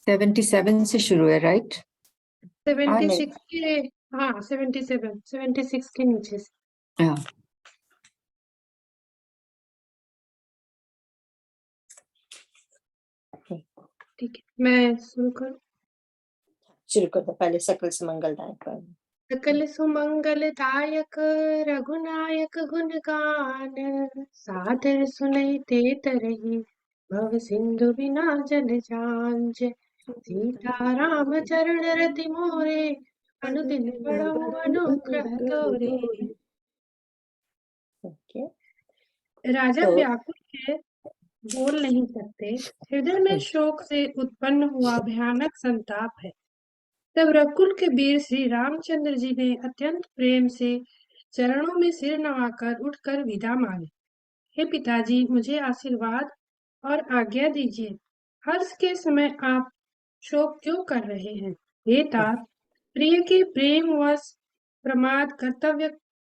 77 से शुरू है, राइट? 76 के, हाँ 76 के नीचे से। हाँ, ठीक है, मैं शुरू करूँ। शुरू कर दो, पहले सकल सुमंगलदायक पर। सकल सुमंगलदायक रघुनायक गुण गान, सादर सुनैते तरही भव सिंधु बिना जल जांज। सीताराम चरण रति मोरे, अनुदिन पढ़ऊ अनुग्रह तोरे। ओके, राजा तो व्याकुल है, बोल नहीं सकते, हृदय में शोक से उत्पन्न हुआ भयानक संताप है। तब रघुकुल के वीर श्री रामचंद्र जी ने अत्यंत प्रेम से चरणों में सिर नवाकर उठकर विदा मांगी। हे पिताजी, मुझे आशीर्वाद और आज्ञा दीजिए। हर्ष के समय आप शोक क्यों कर रहे हैं? हे तात, प्रिय के प्रेमवश प्रमाद कर्तव्य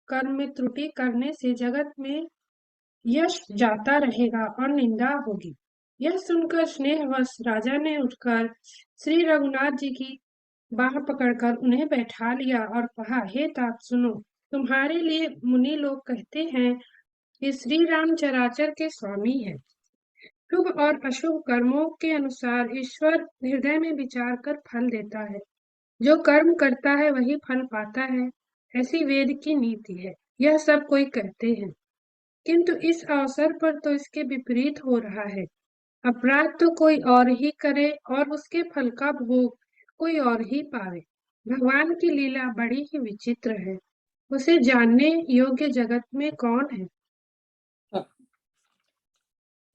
कर्म में त्रुटि करने से जगत में यश जाता रहेगा और निंदा होगी। यह सुनकर स्नेहवश राजा ने उठकर श्री रघुनाथ जी की बाह पकड़कर उन्हें बैठा लिया और कहा, हे तात सुनो, तुम्हारे लिए मुनि लोग कहते हैं कि श्री राम चराचर के स्वामी है। शुभ और अशुभ कर्मों के अनुसार ईश्वर हृदय में विचार कर फल देता है। जो कर्म करता है वही फल पाता है, ऐसी वेद की नीति है। यह सब कोई कहते हैं, किंतु इस अवसर पर तो इसके विपरीत हो रहा है। अपराध तो कोई और ही करे और उसके फल का भोग कोई और ही पावे। भगवान की लीला बड़ी ही विचित्र है, उसे जानने योग्य जगत में कौन है?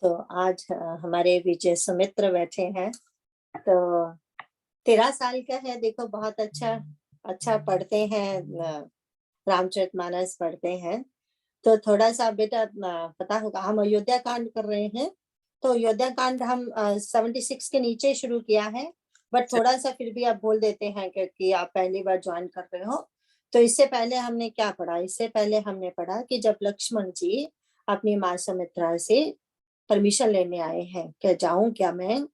तो आज हमारे विजय सुमित्र बैठे हैं, तो 13 साल का है। देखो बहुत अच्छा पढ़ते हैं, रामचरितमानस पढ़ते हैं। तो थोड़ा सा बेटा पता होगा, हम अयोध्या कांड कर रहे हैं। तो अयोध्या कांड हम 76 के नीचे शुरू किया है, बट थोड़ा सा फिर भी आप बोल देते हैं क्योंकि आप पहली बार ज्वाइन कर रहे हो। तो इससे पहले हमने क्या पढ़ा? इससे पहले हमने पढ़ा कि जब लक्ष्मण जी अपनी माँ सुमित्रा से परमिशन लेने आए हैं, क्या जाऊं क्या मैं,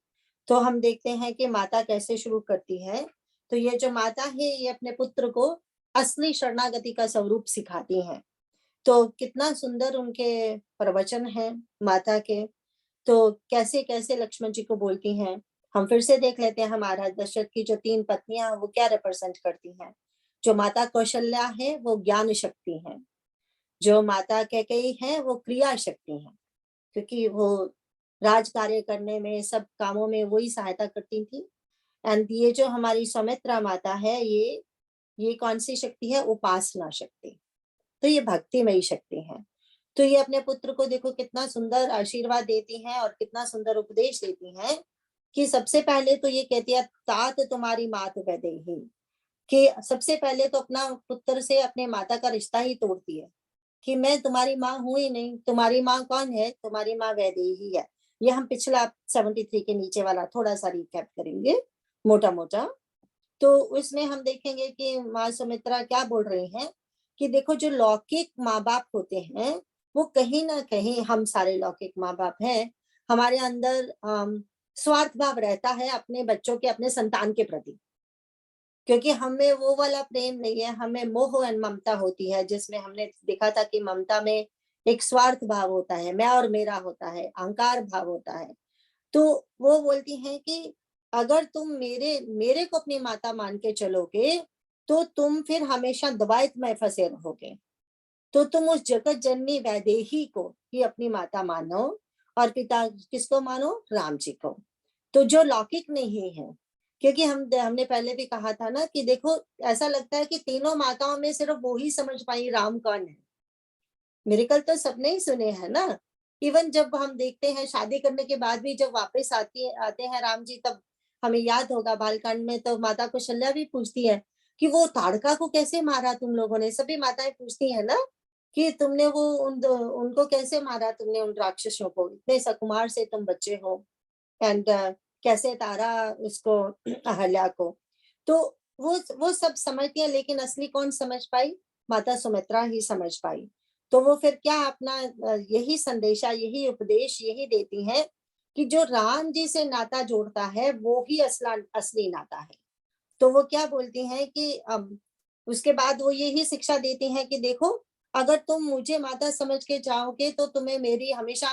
तो हम देखते हैं कि माता कैसे शुरू करती है। तो ये जो माता है, ये अपने पुत्र को असली शरणागति का स्वरूप सिखाती हैं। तो कितना सुंदर उनके प्रवचन है माता के। तो कैसे कैसे लक्ष्मण जी को बोलती हैं। हम फिर से देख लेते हैं, हमारा दशरथ की जो 3 पत्नियां वो क्या रिप्रेजेंट करती हैं। जो माता कौशल्या है वो ज्ञान शक्ति है, जो माता कैकेयी है वो क्रिया शक्ति है, क्योंकि वो राज कार्य करने में, सब कामों में वही सहायता करती थी। एंड ये जो हमारी सौमित्रा माता है, ये कौन सी शक्ति है? उपासना शक्ति। तो ये भक्तिमयी शक्ति है। तो ये अपने पुत्र को देखो कितना सुंदर आशीर्वाद देती हैं और कितना सुंदर उपदेश देती हैं कि सबसे पहले तो ये कहती है, तात तुम्हारी मात वैदेही, कि सबसे पहले तो अपना पुत्र से अपने माता का रिश्ता ही तोड़ती है कि मैं तुम्हारी माँ हूं ही नहीं। तुम्हारी माँ कौन है? तुम्हारी माँ वैदेही है। ये हम पिछला 73 के नीचे वाला थोड़ा सा रिकैप करेंगे मोटा मोटा। तो उसमें हम देखेंगे कि माँ सुमित्रा क्या बोल रही हैं कि देखो, जो लौकिक माँ बाप होते हैं वो कहीं ना कहीं, हम सारे लौकिक माँ बाप हैं, हमारे अंदर स्वार्थ भाव रहता है अपने बच्चों के, अपने संतान के प्रति, क्योंकि हमें वो वाला प्रेम नहीं है। हमें मोह और ममता होती है, जिसमें हमने देखा था कि ममता में एक स्वार्थ भाव होता है, मैं और मेरा होता है, अहंकार भाव होता है। तो वो बोलती हैं कि अगर तुम मेरे को अपनी माता मान के चलोगे तो तुम फिर हमेशा दवायत में फंसे रहोगे। तो तुम उस जगत जननी वैदेही को ही अपनी माता मानो, और पिता किसको मानो? राम जी को। तो जो लौकिक नहीं है, क्योंकि हमने पहले भी कहा था ना कि देखो, ऐसा लगता है कि तीनों माताओं में सिर्फ वो ही समझ पाई राम कौन है। मिरेकल तो सबने ही सुने हैं ना। इवन जब हम देखते हैं शादी करने के बाद भी जब वापस आते हैं राम जी, तब हमें याद होगा बालकांड में तो माता कौशल्या भी पूछती है कि वो ताड़का को कैसे मारा तुम लोगों ने। सभी माताएं पूछती है ना कि तुमने वो उनको कैसे मारा, तुमने उन राक्षसों को, इतने सकुमार से तुम बच्चे हो। एंड कैसे तारा उसको अहल्या को। तो वो सब समझती है, लेकिन असली कौन समझ पाई? माता सुमित्रा ही समझ पाई। तो वो फिर क्या अपना यही संदेशा, यही उपदेश, यही देती हैं कि जो राम जी से नाता जोड़ता है वो ही असली नाता है। तो वो क्या बोलती हैं कि उसके बाद वो यही शिक्षा देती हैं कि देखो, अगर तुम मुझे माता समझ के जाओगे तो तुम्हें मेरी हमेशा,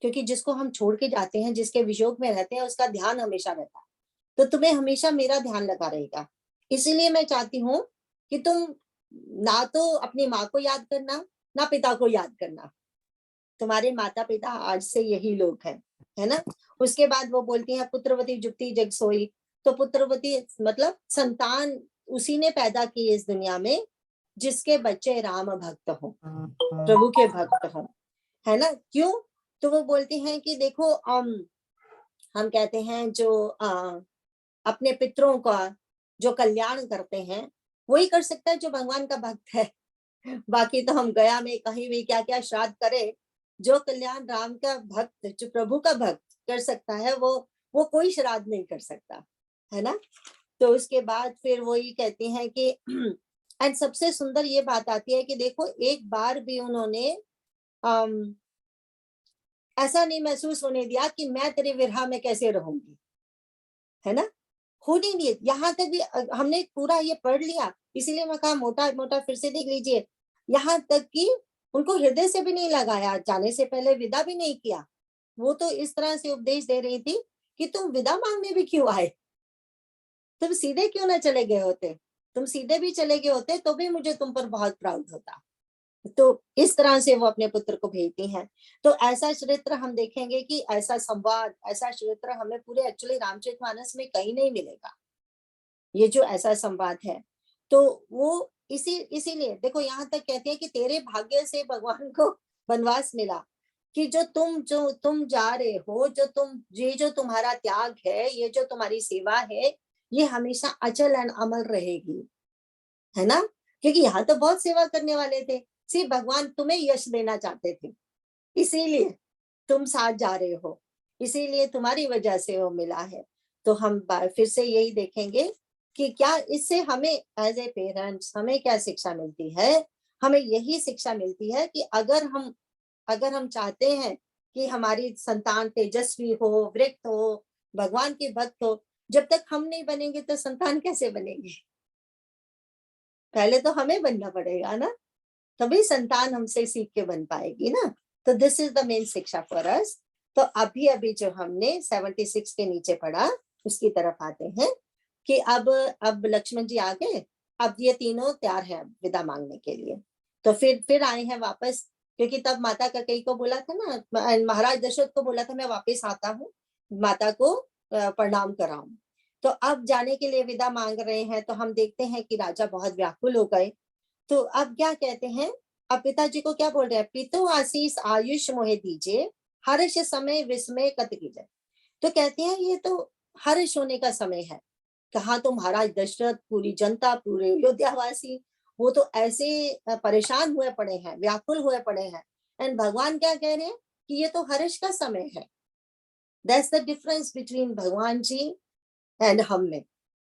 क्योंकि जिसको हम छोड़ के जाते हैं, जिसके वियोग में रहते हैं, उसका ध्यान हमेशा रहता है, तो तुम्हें हमेशा मेरा ध्यान लगा रहेगा। इसीलिए मैं चाहती हूँ कि तुम ना तो अपनी माँ को याद करना, ना पिता को याद करना। तुम्हारे माता पिता आज से यही लोग हैं, है ना। उसके बाद वो बोलती हैं पुत्रवती जुगती जग सोई। तो पुत्रवती मतलब संतान उसी ने पैदा की इस दुनिया में जिसके बच्चे राम भक्त हो, प्रभु के भक्त हो, है ना। क्यों? तो वो बोलती हैं कि देखो, हम कहते हैं जो अपने पितरों का जो कल्याण करते हैं वही कर सकता है जो भगवान का भक्त है। बाकी तो हम गया में कहीं भी क्या क्या श्राद्ध करे, जो कल्याण राम का भक्त, जो प्रभु का भक्त कर सकता है, वो कोई श्राद्ध नहीं कर सकता, है ना। तो उसके बाद फिर वही कहती हैं कि एंड सबसे सुंदर ये बात आती है कि देखो, एक बार भी उन्होंने ऐसा नहीं महसूस होने दिया कि मैं तेरे विरह में कैसे रहूंगी, है ना। हो नहीं दिए। यहाँ तक भी हमने पूरा ये पढ़ लिया, इसीलिए मैं कहा मोटा मोटा फिर से देख लीजिए। यहाँ तक कि उनको हृदय से भी नहीं लगाया, जाने से पहले विदा भी नहीं किया। वो तो इस तरह से उपदेश दे रही थी कि तुम विदा मांगने भी क्यों आए, तुम सीधे क्यों ना चले गए होते, तुम सीधे भी चले गए होते तो भी मुझे तुम पर बहुत प्राउड होता। तो इस तरह से वो अपने पुत्र को भेजती हैं। तो ऐसा चरित्र हम देखेंगे कि ऐसा संवाद, ऐसा चरित्र हमें पूरे एक्चुअली रामचरितमानस में कहीं नहीं मिलेगा, ये जो ऐसा संवाद है। तो वो इसीलिए देखो, यहाँ तक कहते हैं कि तेरे भाग्य से भगवान को वनवास मिला, कि जो तुम जा रहे हो, ये जो तुम्हारा त्याग है, ये जो तुम्हारी सेवा है, ये हमेशा अचल एंड अमर रहेगी, है ना। क्योंकि यहाँ तो बहुत सेवा करने वाले थे, सिर्फ भगवान तुम्हें यश देना चाहते थे, इसीलिए तुम साथ जा रहे हो, इसीलिए तुम्हारी वजह से वो मिला है। तो हम फिर से यही देखेंगे कि क्या इससे हमें एज ए पेरेंट्स हमें क्या शिक्षा मिलती है। हमें यही शिक्षा मिलती है कि अगर हम चाहते हैं कि हमारी संतान तेजस्वी हो, वृक्त हो, भगवान के भक्त हो, जब तक हम नहीं बनेंगे तो संतान कैसे बनेंगे। पहले तो हमें बनना पड़ेगा ना, तभी संतान हमसे सीख के बन पाएगी ना। तो दिस इज द मेन शिक्षा फॉर अस। तो अभी जो हमने 76 के नीचे पढ़ा उसकी तरफ आते हैं कि अब लक्ष्मण जी आ गए, अब ये तीनों तैयार हैं विदा मांगने के लिए। तो फिर आए हैं वापस, क्योंकि तब माता कैकेयी को बोला था ना, महाराज दशरथ को बोला था मैं वापस आता हूँ, माता को प्रणाम कराऊं। तो अब जाने के लिए विदा मांग रहे हैं। तो हम देखते हैं कि राजा बहुत व्याकुल हो गए। तो अब क्या कहते हैं, अब पिताजी को क्या बोल रहे हैं, पितो आशीष आयुष मोहे दीजिए, हर्ष समय विस्मय कत कीजिए। तो कहते हैं ये तो हर्ष होने का समय है। कहा तो महाराज दशरथ, पूरी जनता, पूरे अयोध्यावासी, वो तो ऐसे परेशान हुए पड़े हैं, व्याकुल हुए पड़े हैं। एंड भगवान क्या कह रहे हैं कि ये तो हर्ष का समय है। दैट्स द डिफरेंस बिटवीन भगवान जी एंड हम में।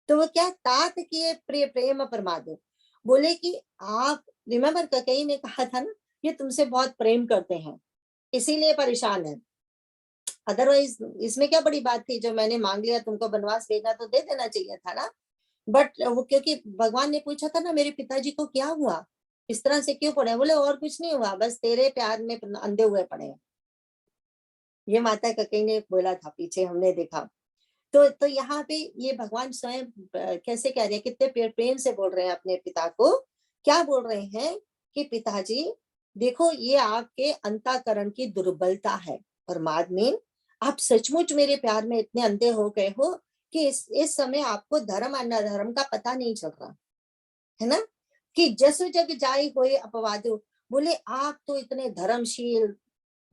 तो वो क्या तात किए प्रेम प्रमादो, बोले कि आप रिमेम्बर कैकेयी ने कहा था ना, ये तुमसे बहुत प्रेम करते हैं इसीलिए परेशान है, अदरवाइज इसमें क्या बड़ी बात थी, जो मैंने मांग लिया तुमको वनवास भेजना तो दे देना चाहिए था ना। बट वो क्योंकि भगवान ने पूछा था ना मेरे पिताजी को क्या हुआ, इस तरह से क्यों पड़े, बोले और कुछ नहीं हुआ, बस तेरे प्यार में अंधे हुए पड़े हैं। ये माता कैकेयी ने बोला था, पीछे हमने देखा। तो यहाँ पे ये भगवान स्वयं कैसे कह रहे हैं, कितने प्रेम से बोल रहे हैं अपने पिता को। क्या बोल रहे हैं कि पिताजी देखो, ये आपके अंतःकरण की दुर्बलता है, परमात्मा आप सचमुच मेरे प्यार में इतने अंधे हो गए हो कि इस समय आपको धर्म और अधर्म का पता नहीं चल रहा है ना। कि जस जग जाए होए अपवादो, बोले आप तो इतने धर्मशील,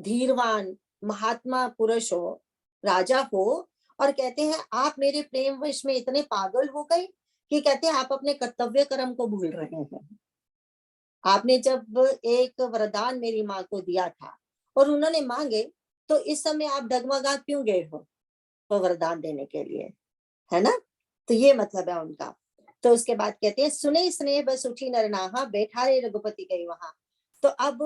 धीरवान, महात्मा पुरुष हो, राजा हो, और कहते हैं आप मेरे प्रेम वश में इतने पागल हो गए कि कहते हैं आप अपने कर्तव्य कर्म को भूल रहे हैं। आपने जब एक वरदान मेरी माँ को दिया था और उन्होंने मांगे, तो इस समय आप डगमगा क्यों गए हो वो वरदान देने के लिए, है ना। तो ये मतलब है उनका। तो उसके बाद कहते हैं सुने स्नेह बस उठी नरनाहा, बैठा रे रघुपति गई वहां। तो अब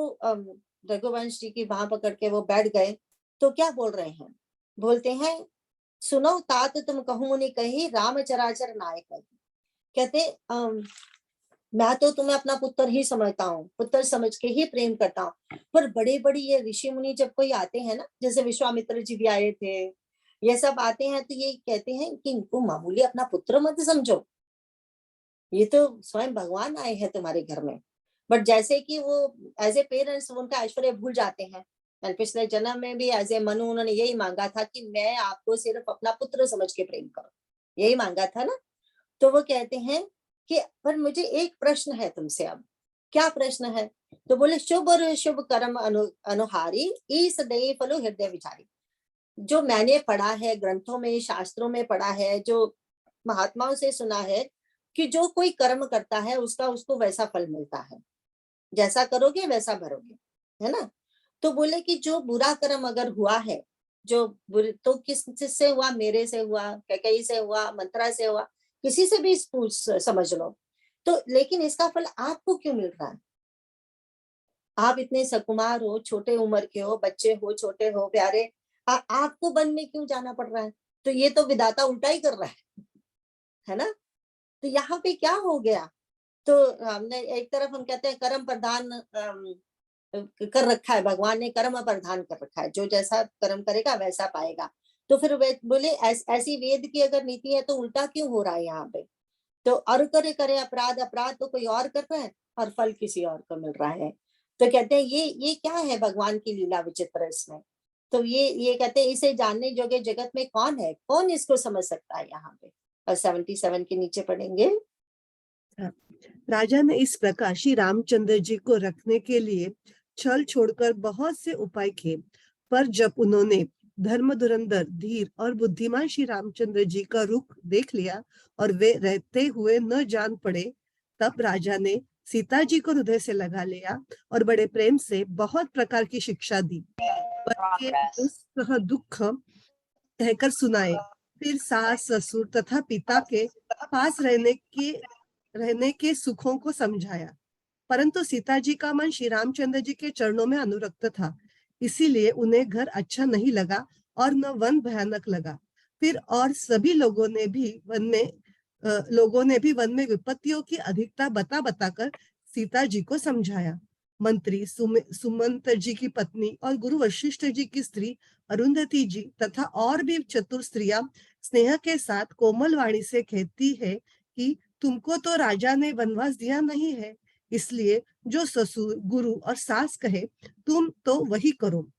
रघुवंश जी की बाह पकड़ के वो बैठ गए। तो क्या बोल रहे हैं बोलते हैं, सुनो तात तुम कहूँ मुनि कही, राम चराचर नायक है। कहते मैं तो तुम्हें अपना पुत्र ही समझता हूँ, पुत्र समझ के ही प्रेम करता हूँ। पर बड़े बड़ी ये ऋषि मुनि जब कोई आते हैं ना, जैसे विश्वामित्र जी भी आए थे, ये सब आते हैं तो ये कहते हैं कि इनको मामूली अपना पुत्र मत समझो, ये तो स्वयं भगवान आए हैं तुम्हारे घर में। बट जैसे कि वो एज ए पेरेंट्स उनका ऐश्वर्य भूल जाते हैं। मैंने पिछले जन्म में भी एज ए मनु उन्होंने यही मांगा था कि मैं आपको सिर्फ अपना पुत्र समझ के प्रेम करूं, यही मांगा था ना। तो वो कहते हैं कि पर मुझे एक प्रश्न है तुमसे अब। क्या प्रश्न है? तो बोले, शुभ और शुभ कर्म अनुहारी ईस दे फलो हृदय विचारी। जो मैंने पढ़ा है ग्रंथों में, शास्त्रों में पढ़ा है, जो महात्माओं से सुना है कि जो कोई कर्म करता है उसका उसको वैसा फल मिलता है, जैसा करोगे वैसा भरोगे, है ना। तो बोले कि जो बुरा कर्म अगर हुआ है, जो बुरे तो किससे हुआ, मेरे से हुआ, कैकेयी से हुआ, मंत्रा से हुआ, किसी से भी पूछ समझ लो। तो लेकिन इसका फल आपको क्यों मिल रहा है? आप इतने सकुमार हो, छोटे उम्र के हो, बच्चे हो, छोटे हो, प्यारे, आपको वन में क्यों जाना पड़ रहा है? तो ये तो विधाता उल्टा ही कर रहा है ना। तो यहाँ पे क्या हो गया? तो हमने एक तरफ हम कहते हैं कर्म प्रधान कर रखा है, भगवान ने कर्म प्रधान कर रखा है, जो जैसा कर्म करेगा वैसा पाएगा। तो फिर बोले ऐसी वेद की अगर नीति है तो उल्टा क्यों हो रहा है यहाँ पे? तो और करे अपराध, अपराध तो कोई और कर रहा है और फल किसी और को मिल रहा है। तो कहते हैं ये क्या है भगवान की लीला विचित्र इसमें। तो ये कहते हैं इसे जानने जोगे जगत में कौन है, कौन इसको समझ सकता है यहाँ पे। और 77 के नीचे पढ़ेंगे। राजा ने इस प्रकार श्री रामचंद्र जी को रखने के लिए छल छोड़कर बहुत से उपाय किए, पर जब उन्होंने धर्म धुरंधर, धीर और बुद्धिमान श्री रामचंद्र जी का रुख देख लिया और वे रहते हुए न जान पड़े, तब राजा ने सीता जी को हृदय से लगा लिया और बड़े प्रेम से बहुत प्रकार की शिक्षा दी, दुख कहकर सुनाए। फिर सास, ससुर तथा पिता के पास रहने के सुखों को समझाया। परंतु सीता जी का मन श्री रामचंद्र जी के चरणों में अनुरक्त था, इसीलिए उन्हें घर अच्छा नहीं लगा और न वन भयानक लगा। फिर और सभी लोगों ने भी वन में विपत्तियों की अधिकता बता बताकर सीता जी को समझाया। मंत्री सुमंत जी की पत्नी और गुरु वशिष्ठ जी की स्त्री अरुंधति जी तथा और भी चतुर स्त्रियां स्नेह के साथ कोमल वाणी से कहती है कि तुमको तो राजा ने वनवास दिया नहीं है, इसलिए जो ससुर, गुरु और सास कहे तुम तो वही करो।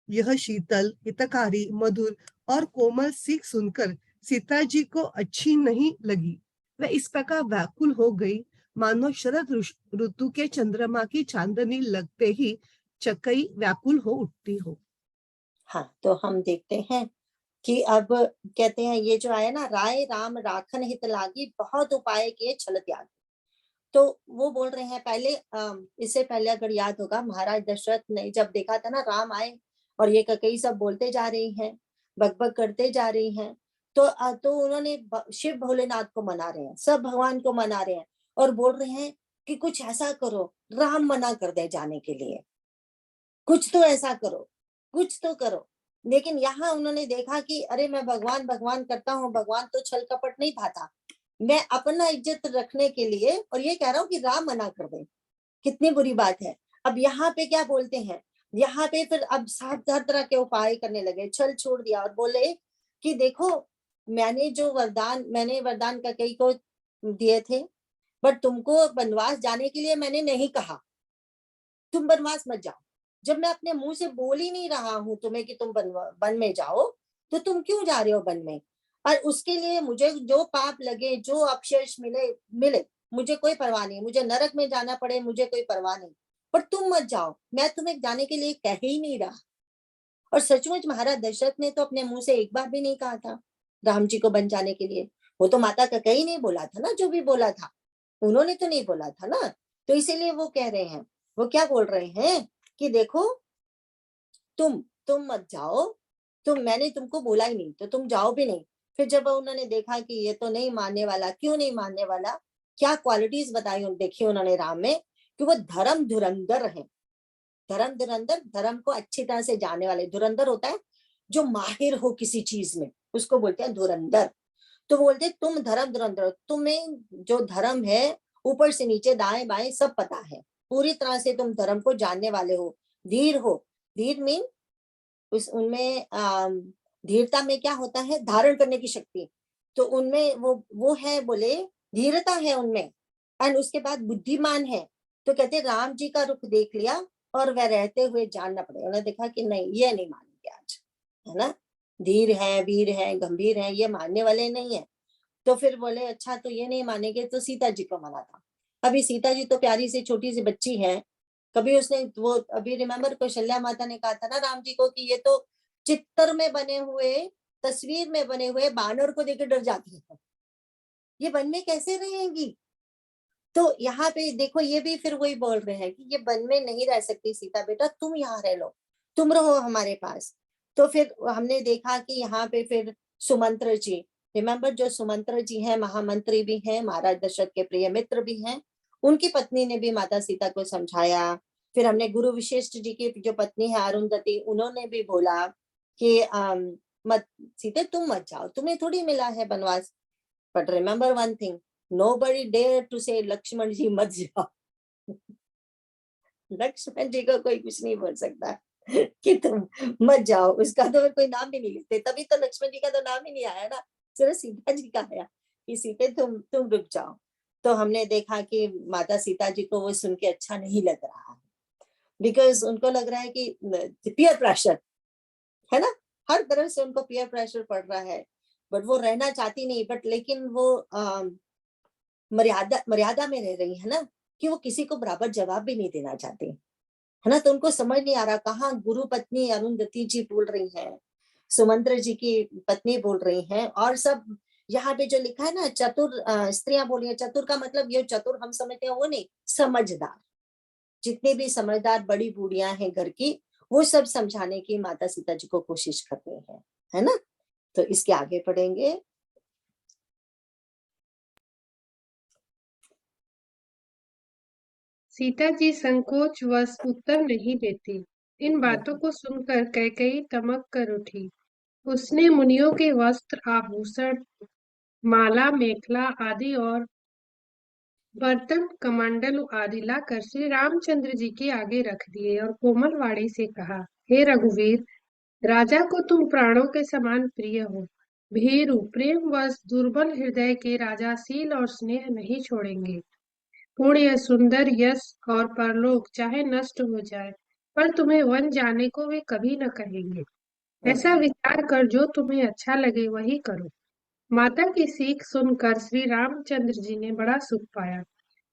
यह शीतल, हितकारी, मधुर और कोमल सीख सुनकर सीता जी को अच्छी नहीं लगी। वह इस प्रकार व्याकुल हो गई मानो शरद ऋतु के चंद्रमा की चांदनी लगते ही चकई व्याकुल हो उठती हो। हाँ, तो हम देखते हैं कि अब कहते हैं ये जो आया ना, राय राम राखन हित लागी, बहुत उपाय किए छल त्याग। तो वो बोल रहे हैं पहले, इससे पहले अगर याद होगा, महाराज दशरथ ने जब देखा था ना राम आए और ये कई सब बोलते जा रही हैं, बकबक करते जा रही हैं, तो उन्होंने शिव भोलेनाथ को मना रहे हैं, सब भगवान को मना रहे हैं और बोल रहे हैं कि कुछ ऐसा करो, राम मना कर दे जाने के लिए, कुछ तो ऐसा करो, कुछ तो करो। लेकिन यहाँ उन्होंने देखा कि अरे मैं भगवान भगवान करता हूँ, भगवान तो छल कपट नहीं भाता, मैं अपना इज्जत रखने के लिए और ये कह रहा हूँ कि राम मना कर दे, कितनी बुरी बात है। अब यहाँ पे क्या बोलते हैं, यहाँ पे फिर अब साफ हर तरह के उपाय करने लगे, छल छोड़ दिया और बोले कि देखो मैंने वरदान कई को दिए थे, बट तुमको वनवास जाने के लिए मैंने नहीं कहा, तुम वनवास मत जाओ। जब मैं अपने मुंह से बोल ही नहीं रहा हूं तुम्हें कि तुम वन में जाओ, तो तुम क्यों जा रहे हो वन में? और उसके लिए मुझे जो पाप लगे, जो अपशेष मिले मुझे कोई परवाह नहीं, मुझे नरक में जाना पड़े मुझे कोई परवाह नहीं, पर तुम मत जाओ, मैं तुम्हें जाने के लिए कह ही नहीं रहा। और सचमुच महाराज दशरथ ने तो अपने मुंह से एक बार भी नहीं कहा था राम जी को बन जाने के लिए। वो तो माता का कहीं नहीं बोला था ना, जो भी बोला था उन्होंने तो नहीं बोला था ना। तो इसीलिए वो कह रहे हैं, वो क्या बोल रहे हैं कि देखो तुम मत जाओ, मैंने तुमको बोला ही नहीं तो तुम जाओ भी नहीं। फिर जब उन्होंने देखा कि ये तो नहीं मानने वाला, क्यों नहीं मानने वाला, क्या क्वालिटीज बताई देखी उन्होंने राम में, कि वो धर्म धुरंधर है। धर्म धुरंधर, धर्म को अच्छी तरह से जानने वाले, धुरंधर होता है जो माहिर हो किसी चीज में, उसको बोलते हैं धुरंधर। तो बोलते तुम धर्म धुरंधर, तुम्हें जो धर्म है ऊपर से नीचे दाएं बाएं सब पता है, पूरी तरह से तुम धर्म को जानने वाले हो, धीर हो। धीर मीन उस उनमें धीरता में क्या होता है, धारण करने की शक्ति। तो उनमें वो है, बोले धीरता है उनमें, एंड उसके बाद बुद्धिमान है। तो कहते राम जी का रुख देख लिया और वह रहते हुए जानना पड़ेगा। उन्होंने देखा कि नहीं, ये नहीं मानेंगे आज, है ना, धीर है, वीर है, गंभीर है, ये मानने वाले नहीं है। तो फिर बोले अच्छा तो ये नहीं मानेंगे, तो सीता जी को मना था। अभी सीता जी तो प्यारी सी छोटी सी बच्ची है, कभी उसने वो, अभी रिमेम्बर कौशल्या माता ने कहा था ना राम जी को कि ये तो चित्र में बने हुए, तस्वीर में बने हुए बानर को देकर डर जाती है, ये वन में कैसे रहेंगी। तो यहाँ पे देखो ये भी फिर वही बोल रहे हैं कि ये वन में नहीं रह सकती सीता बेटा, तुम यहाँ रह लो, तुम रहो हमारे पास। तो फिर हमने देखा कि यहाँ पे फिर सुमंत्र जी, रिमेम्बर जो सुमंत्र जी हैं, महामंत्री भी हैं, महाराज दशरथ के प्रिय मित्र भी हैं, उनकी पत्नी ने भी माता सीता को समझाया। फिर हमने गुरु विशिष्ट जी की जो पत्नी है अरुंधति, उन्होंने भी बोला कि मत सीते तुम मत जाओ, तुम्हें थोड़ी मिला है वनवास। But remember one thing, nobody dare to say Lakshman ji मत जाओ। लक्ष्मण जी को कोई कुछ नहीं बोल सकता कि तुम मत जाओ, उसका तो कोई नाम भी नहीं लेते, तभी तो लक्ष्मण जी का तो नाम ही नहीं आया ना, सिर्फ सीता जी का आया कि सीते तुम रुक जाओ। तो हमने देखा कि माता सीता जी को वो सुन के अच्छा नहीं लग रहा है, बिकॉज उनको लग रहा है कि पीयर प्रेशर है ना, हर तरह से उनको पीयर प्रेशर पड़ रहा है, बट वो रहना चाहती नहीं, बट लेकिन वो मर्यादा में रह रही है ना, कि वो किसी को बराबर जवाब भी नहीं देना चाहती है ना। तो उनको समझ नहीं आ रहा कहाँ गुरु पत्नी अरुंधति जी बोल रही हैं, सुमंत्र जी की पत्नी बोल रही हैं, और सब यहाँ पे जो लिखा है ना चतुर स्त्रियां बोली है। चतुर का मतलब ये चतुर हम समझते हैं वो नहीं, समझदार, जितने भी समझदार बड़ी बूढ़ियां हैं घर की, वो सब समझाने की माता सीता जी को कोशिश कर रही है ना। तो इसके आगे पढ़ेंगे। सीता जी संकोचवश उत्तर नहीं देती। इन बातों को सुनकर कैकेयी तमक कर उठी। उसने मुनियों के वस्त्र, आभूषण, माला, मेखला आदि और बर्तन, कमंडल आदि लाकर श्री रामचंद्र जी के आगे रख दिए और कोमल वाणी से कहा, हे रघुवीर, राजा को तुम प्राणों के समान प्रिय हो। भीरु प्रेमवश दुर्बल हृदय के राजा शील और स्नेह नहीं छोड़ेंगे। पुण्य, सुंदर, यश और परलोक चाहे नष्ट हो जाए, पर तुम्हें वन जाने को वे कभी न कहेंगे। ऐसा विचार कर जो तुम्हें अच्छा लगे वही करो। माता की सीख सुनकर श्री रामचंद्र जी ने बड़ा सुख पाया,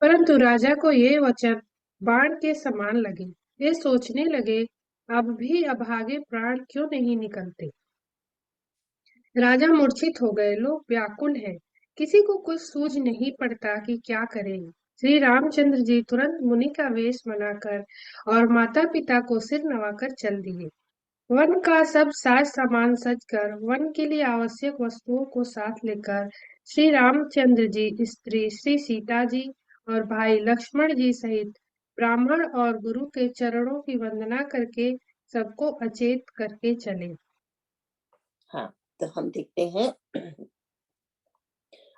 परंतु राजा को ये वचन बाण के समान लगे। वे सोचने लगे, अब भी अभागे प्राण क्यों नहीं निकलते। राजा मूर्छित हो गए, लोग व्याकुल हैं, किसी को कुछ सूझ नहीं पड़ता कि क्या करें। श्री रामचंद्र जी तुरंत मुनि का वेश बनाकर और माता पिता को सिर नवाकर चल दिए। वन का सब साज सामान सजकर वन के लिए आवश्यक वस्तुओं को साथ लेकर श्री रामचंद्र जी स्त्री श्री सीता जी और भाई लक्ष्मण जी सहित ब्राह्मण और गुरु के चरणों की वंदना करके सबको अचेत करके चले। हाँ, तो हम देखते हैं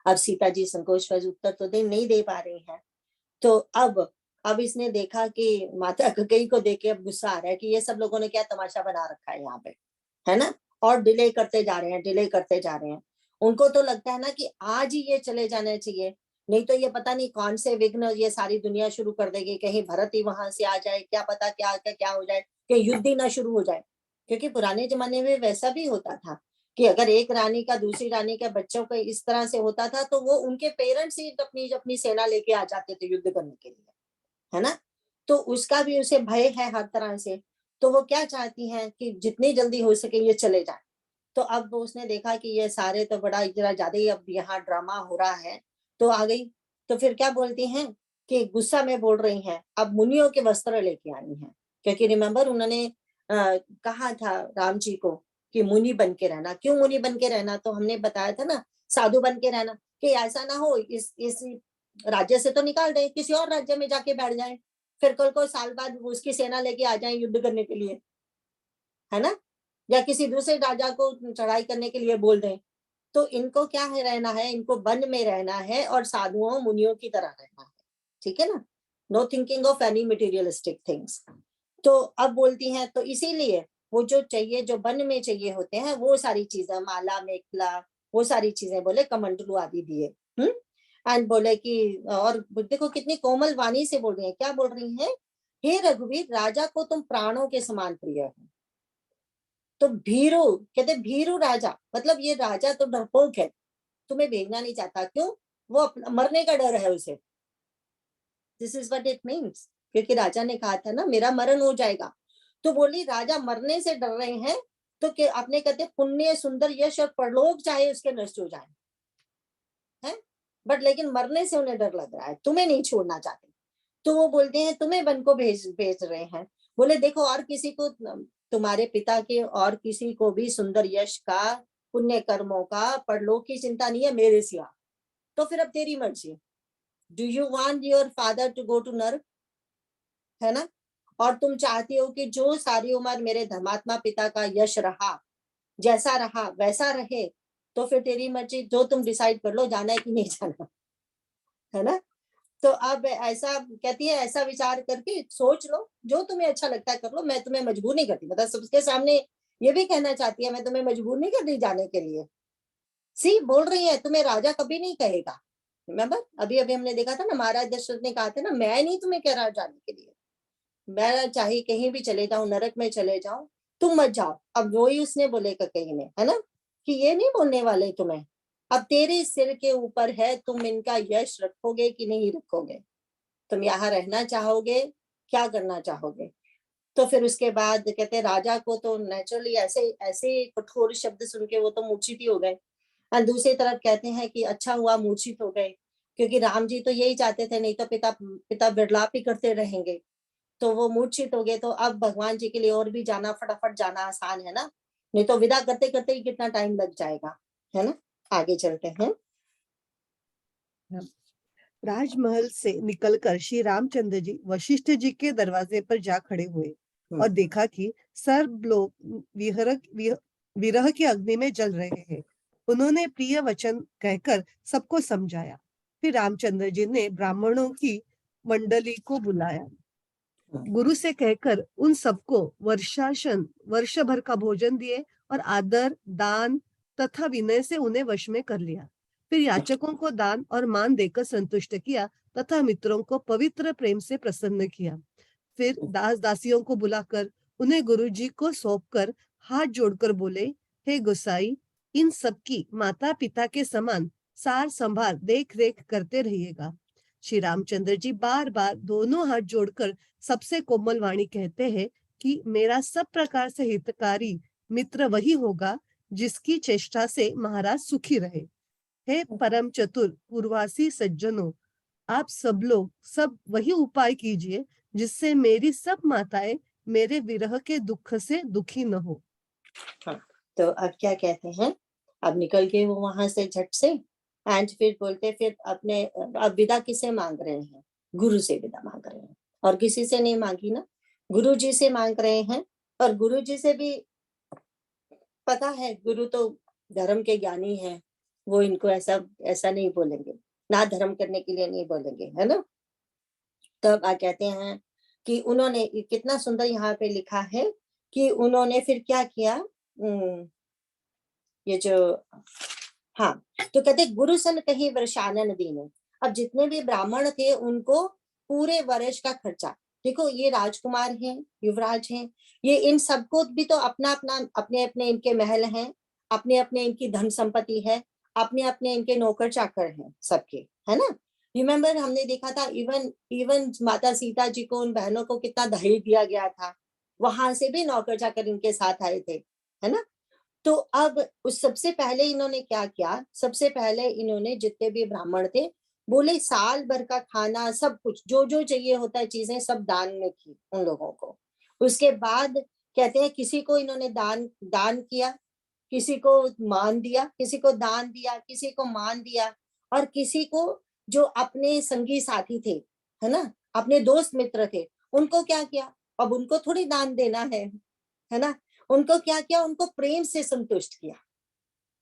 अब सीता जी संकोचवश उत्तर तो नहीं दे पा रही हैं। तो अब इसने देखा कि माता कैकेयी को देख के अब गुस्सा आ रहा है कि ये सब लोगों ने क्या तमाशा बना रखा है यहाँ पे, है ना, और डिले करते जा रहे हैं, डिले करते जा रहे हैं। उनको तो लगता है ना कि आज ही ये चले जाना चाहिए, नहीं तो ये पता नहीं कौन से विघ्न ये सारी दुनिया शुरू कर देगी, कहीं भरत ही वहां से आ जाए, क्या पता क्या हो जाए, कि युद्ध ही ना शुरू हो जाए। क्योंकि पुराने जमाने में वैसा भी होता था कि अगर एक रानी का दूसरी रानी के बच्चों को इस तरह से होता था तो वो उनके पेरेंट्स ही अपनी अपनी सेना लेके आ जाते थे युद्ध करने के लिए, है ना। तो उसका भी उसे भय है हर तरह से। तो वो क्या चाहती हैं कि जितनी जल्दी हो सके ये चले जाए। तो अब उसने देखा कि ये सारे तो बड़ा जरा ज्यादा ही अब यहाँ ड्रामा हो रहा है, तो आ गई। तो फिर क्या बोलती हैं कि गुस्सा में बोल रही हैं, अब मुनियों के वस्त्र लेके आई हैं, क्योंकि रिमेम्बर उन्होंने कहा था राम जी को कि मुनि बन के रहना। क्यों मुनि बन के रहना, तो हमने बताया था ना, साधु बन के रहना, कि ऐसा ना हो इस राज्य से तो निकाल दे, किसी और राज्य में जाके बैठ जाए, फिर कल को साल बाद उसकी सेना लेके आ जाए युद्ध करने के लिए, है ना। या किसी दूसरे राजा को चढ़ाई करने के लिए बोल दें, तो इनको क्या है रहना है, इनको वन में रहना है और साधुओं मुनियों की तरह रहना है, ठीक है ना, no thinking of any materialistic things. तो अब बोलती हैं तो इसीलिए वो जो चाहिए, जो वन में चाहिए होते हैं वो सारी चीजें, माला मेखला वो सारी चीजें बोले, कमंडलू आदि दिए। एंड बोले कि, और देखो कितनी कोमल वाणी से बोल रही है, क्या बोल रही हैं, हे रघुवीर राजा को तुम प्राणों के समान प्रिय हो। तो भीरू कहते, भीरू राजा मतलब ये राजा तो डरपोक है, तुम्हें भेजना नहीं चाहता, क्यों, वो मरने का डर है उसे। This is what it means, क्योंकि राजा ने कहा था ना मेरा मरण हो जाएगा, तो बोली राजा मरने से डर रहे हैं, तो कि आपने कहते पुण्य सुंदर यश और परलोक चाहे उसके नष्ट हो जाए हैं, बट लेकिन मरने से उन्हें डर लग रहा है, तुम्हें नहीं छोड़ना चाहते। तो वो बोलते हैं तुम्हें वन को भेज रहे हैं। बोले देखो और किसी को, तुम्हारे पिता के और किसी को भी सुंदर यश का, पुण्य कर्मों का, परलोक की चिंता नहीं है मेरे सिवा, तो फिर अब तेरी मर्जी। Do you want your father to go to नर्क, है ना, और तुम चाहती हो कि जो सारी उम्र मेरे धर्मात्मा पिता का यश रहा, जैसा रहा वैसा रहे, तो फिर तेरी मर्जी, जो तुम डिसाइड कर लो, जाना है कि नहीं जाना, है ना। तो अब ऐसा कहती है, ऐसा विचार करके सोच लो, जो तुम्हें अच्छा लगता है कर लो, मैं तुम्हें मजबूर नहीं करती। मतलब सबके सामने ये भी कहना चाहती है मैं तुम्हें मजबूर नहीं कर रही जाने के लिए। सी बोल रही है तुम्हें राजा कभी नहीं कहेगा। रिमेंबर अभी अभी हमने देखा था ना, महाराज दशरथ ने कहा था ना, मैं नहीं तुम्हें कह रहा जाने के लिए, मैं चाहे कहीं भी चले जाऊं, नरक में चले जाऊं, तुम मत जाओ। अब वही उसने बोले कहीं ने, है ना, कि ये नहीं बोलने वाले तुम्हें, अब तेरे सिर के ऊपर है, तुम इनका यश रखोगे कि नहीं रखोगे, तुम यहाँ रहना चाहोगे, क्या करना चाहोगे। तो फिर उसके बाद कहते राजा को तो नेचुरली ऐसे ऐसे कठोर शब्द सुन के वो तो मूर्छित ही हो गए। और दूसरी तरफ कहते हैं कि अच्छा हुआ मूर्छित हो गए, क्योंकि राम जी तो यही चाहते थे, नहीं तो पिता विलाप ही करते रहेंगे। तो वो मूर्छित हो गए, तो अब भगवान जी के लिए और भी जाना, फटाफट जाना आसान है ना, नहीं तो विदा करते करते ही कितना टाइम लग जाएगा, है ना। आगे चलते हैं। राजमहल से निकलकर श्री रामचंद्र जी वशिष्ठ जी के दरवाजे पर जा खड़े हुए और देखा कि सब लोग विरह की अग्नि में जल रहे हैं। उन्होंने प्रिय वचन कहकर सबको समझाया। फिर रामचंद्र जी ने ब्राह्मणों की मंडली को बुलाया, गुरु से कहकर उन सबको वर्ष भर का भोजन दिए और आदर, दान तथा विनय से उन्हें वश में कर लिया। फिर याचकों को दान और मान देकर संतुष्ट किया तथा मित्रों को पवित्र प्रेम से प्रसन्न किया। फिर दास दासियों को बुलाकर उन्हें गुरु जी को सौंपकर हाथ जोड़कर बोले, हे गोसाई, इन सबकी माता पिता के समान सार संभाल देख रेख करते रहिएगा। श्री रामचंद्र जी बार बार दोनों हाथ जोड़कर सबसे कोमल वाणी कहते हैं कि मेरा सब प्रकार से हितकारी मित्र वही होगा जिसकी चेष्टा से महाराज सुखी रहे। हे परम चतुर पूर्वासी सज्जनों, आप सब लोग सब वही उपाय कीजिए जिससे मेरी सब माताएं मेरे विरह के दुख से दुखी न हो। हाँ, तो अब क्या कहते हैं, अब निकल गए वो वहां से झट से, एंड फिर बोलते फिर अपने, अब विदा किसे मांग रहे हैं, गुरु से विदा मांग रहे हैं, और किसी से नहीं मांगी ना, गुरु जी से मांग रहे हैं। और गुरु जी से भी पता है, गुरु तो धर्म के ज्ञानी हैं, वो इनको ऐसा ऐसा नहीं बोलेंगे, ना धर्म करने के लिए नहीं बोलेंगे, है ना। तब कहते हैं कि उन्होंने, कितना सुंदर यहाँ पे लिखा है कि उन्होंने फिर क्या किया, ये जो, हाँ, तो कहते गुरु सन कहीं वर्षानन दीने। अब जितने भी ब्राह्मण थे उनको पूरे वर्ष का खर्चा, देखो ये राजकुमार हैं, युवराज हैं, ये इन सबको भी तो अपना अपना अपने अपने इनके महल हैं, अपने अपने इनकी धन संपत्ति है, अपने अपने इनके नौकर चाकर हैं सबके, है ना। रिमेम्बर हमने देखा था, इवन माता सीता जी को, उन बहनों को कितना दहेज दिया गया था, वहां से भी नौकर चाकर इनके साथ आए थे, है ना। तो अब उस सबसे पहले इन्होंने क्या किया, सबसे पहले इन्होंने जितने भी ब्राह्मण थे बोले साल भर का खाना, सब कुछ जो जो चाहिए होता है चीजें सब दान में की उन लोगों को। उसके बाद कहते हैं किसी को इन्होंने दान किया, किसी को मान दिया, किसी को दान दिया, किसी को मान दिया, और किसी को जो अपने संगी साथी थे, है ना, अपने दोस्त मित्र थे, उनको क्या किया, अब उनको थोड़ी दान देना है ना, उनको क्या किया, उनको प्रेम से संतुष्ट किया।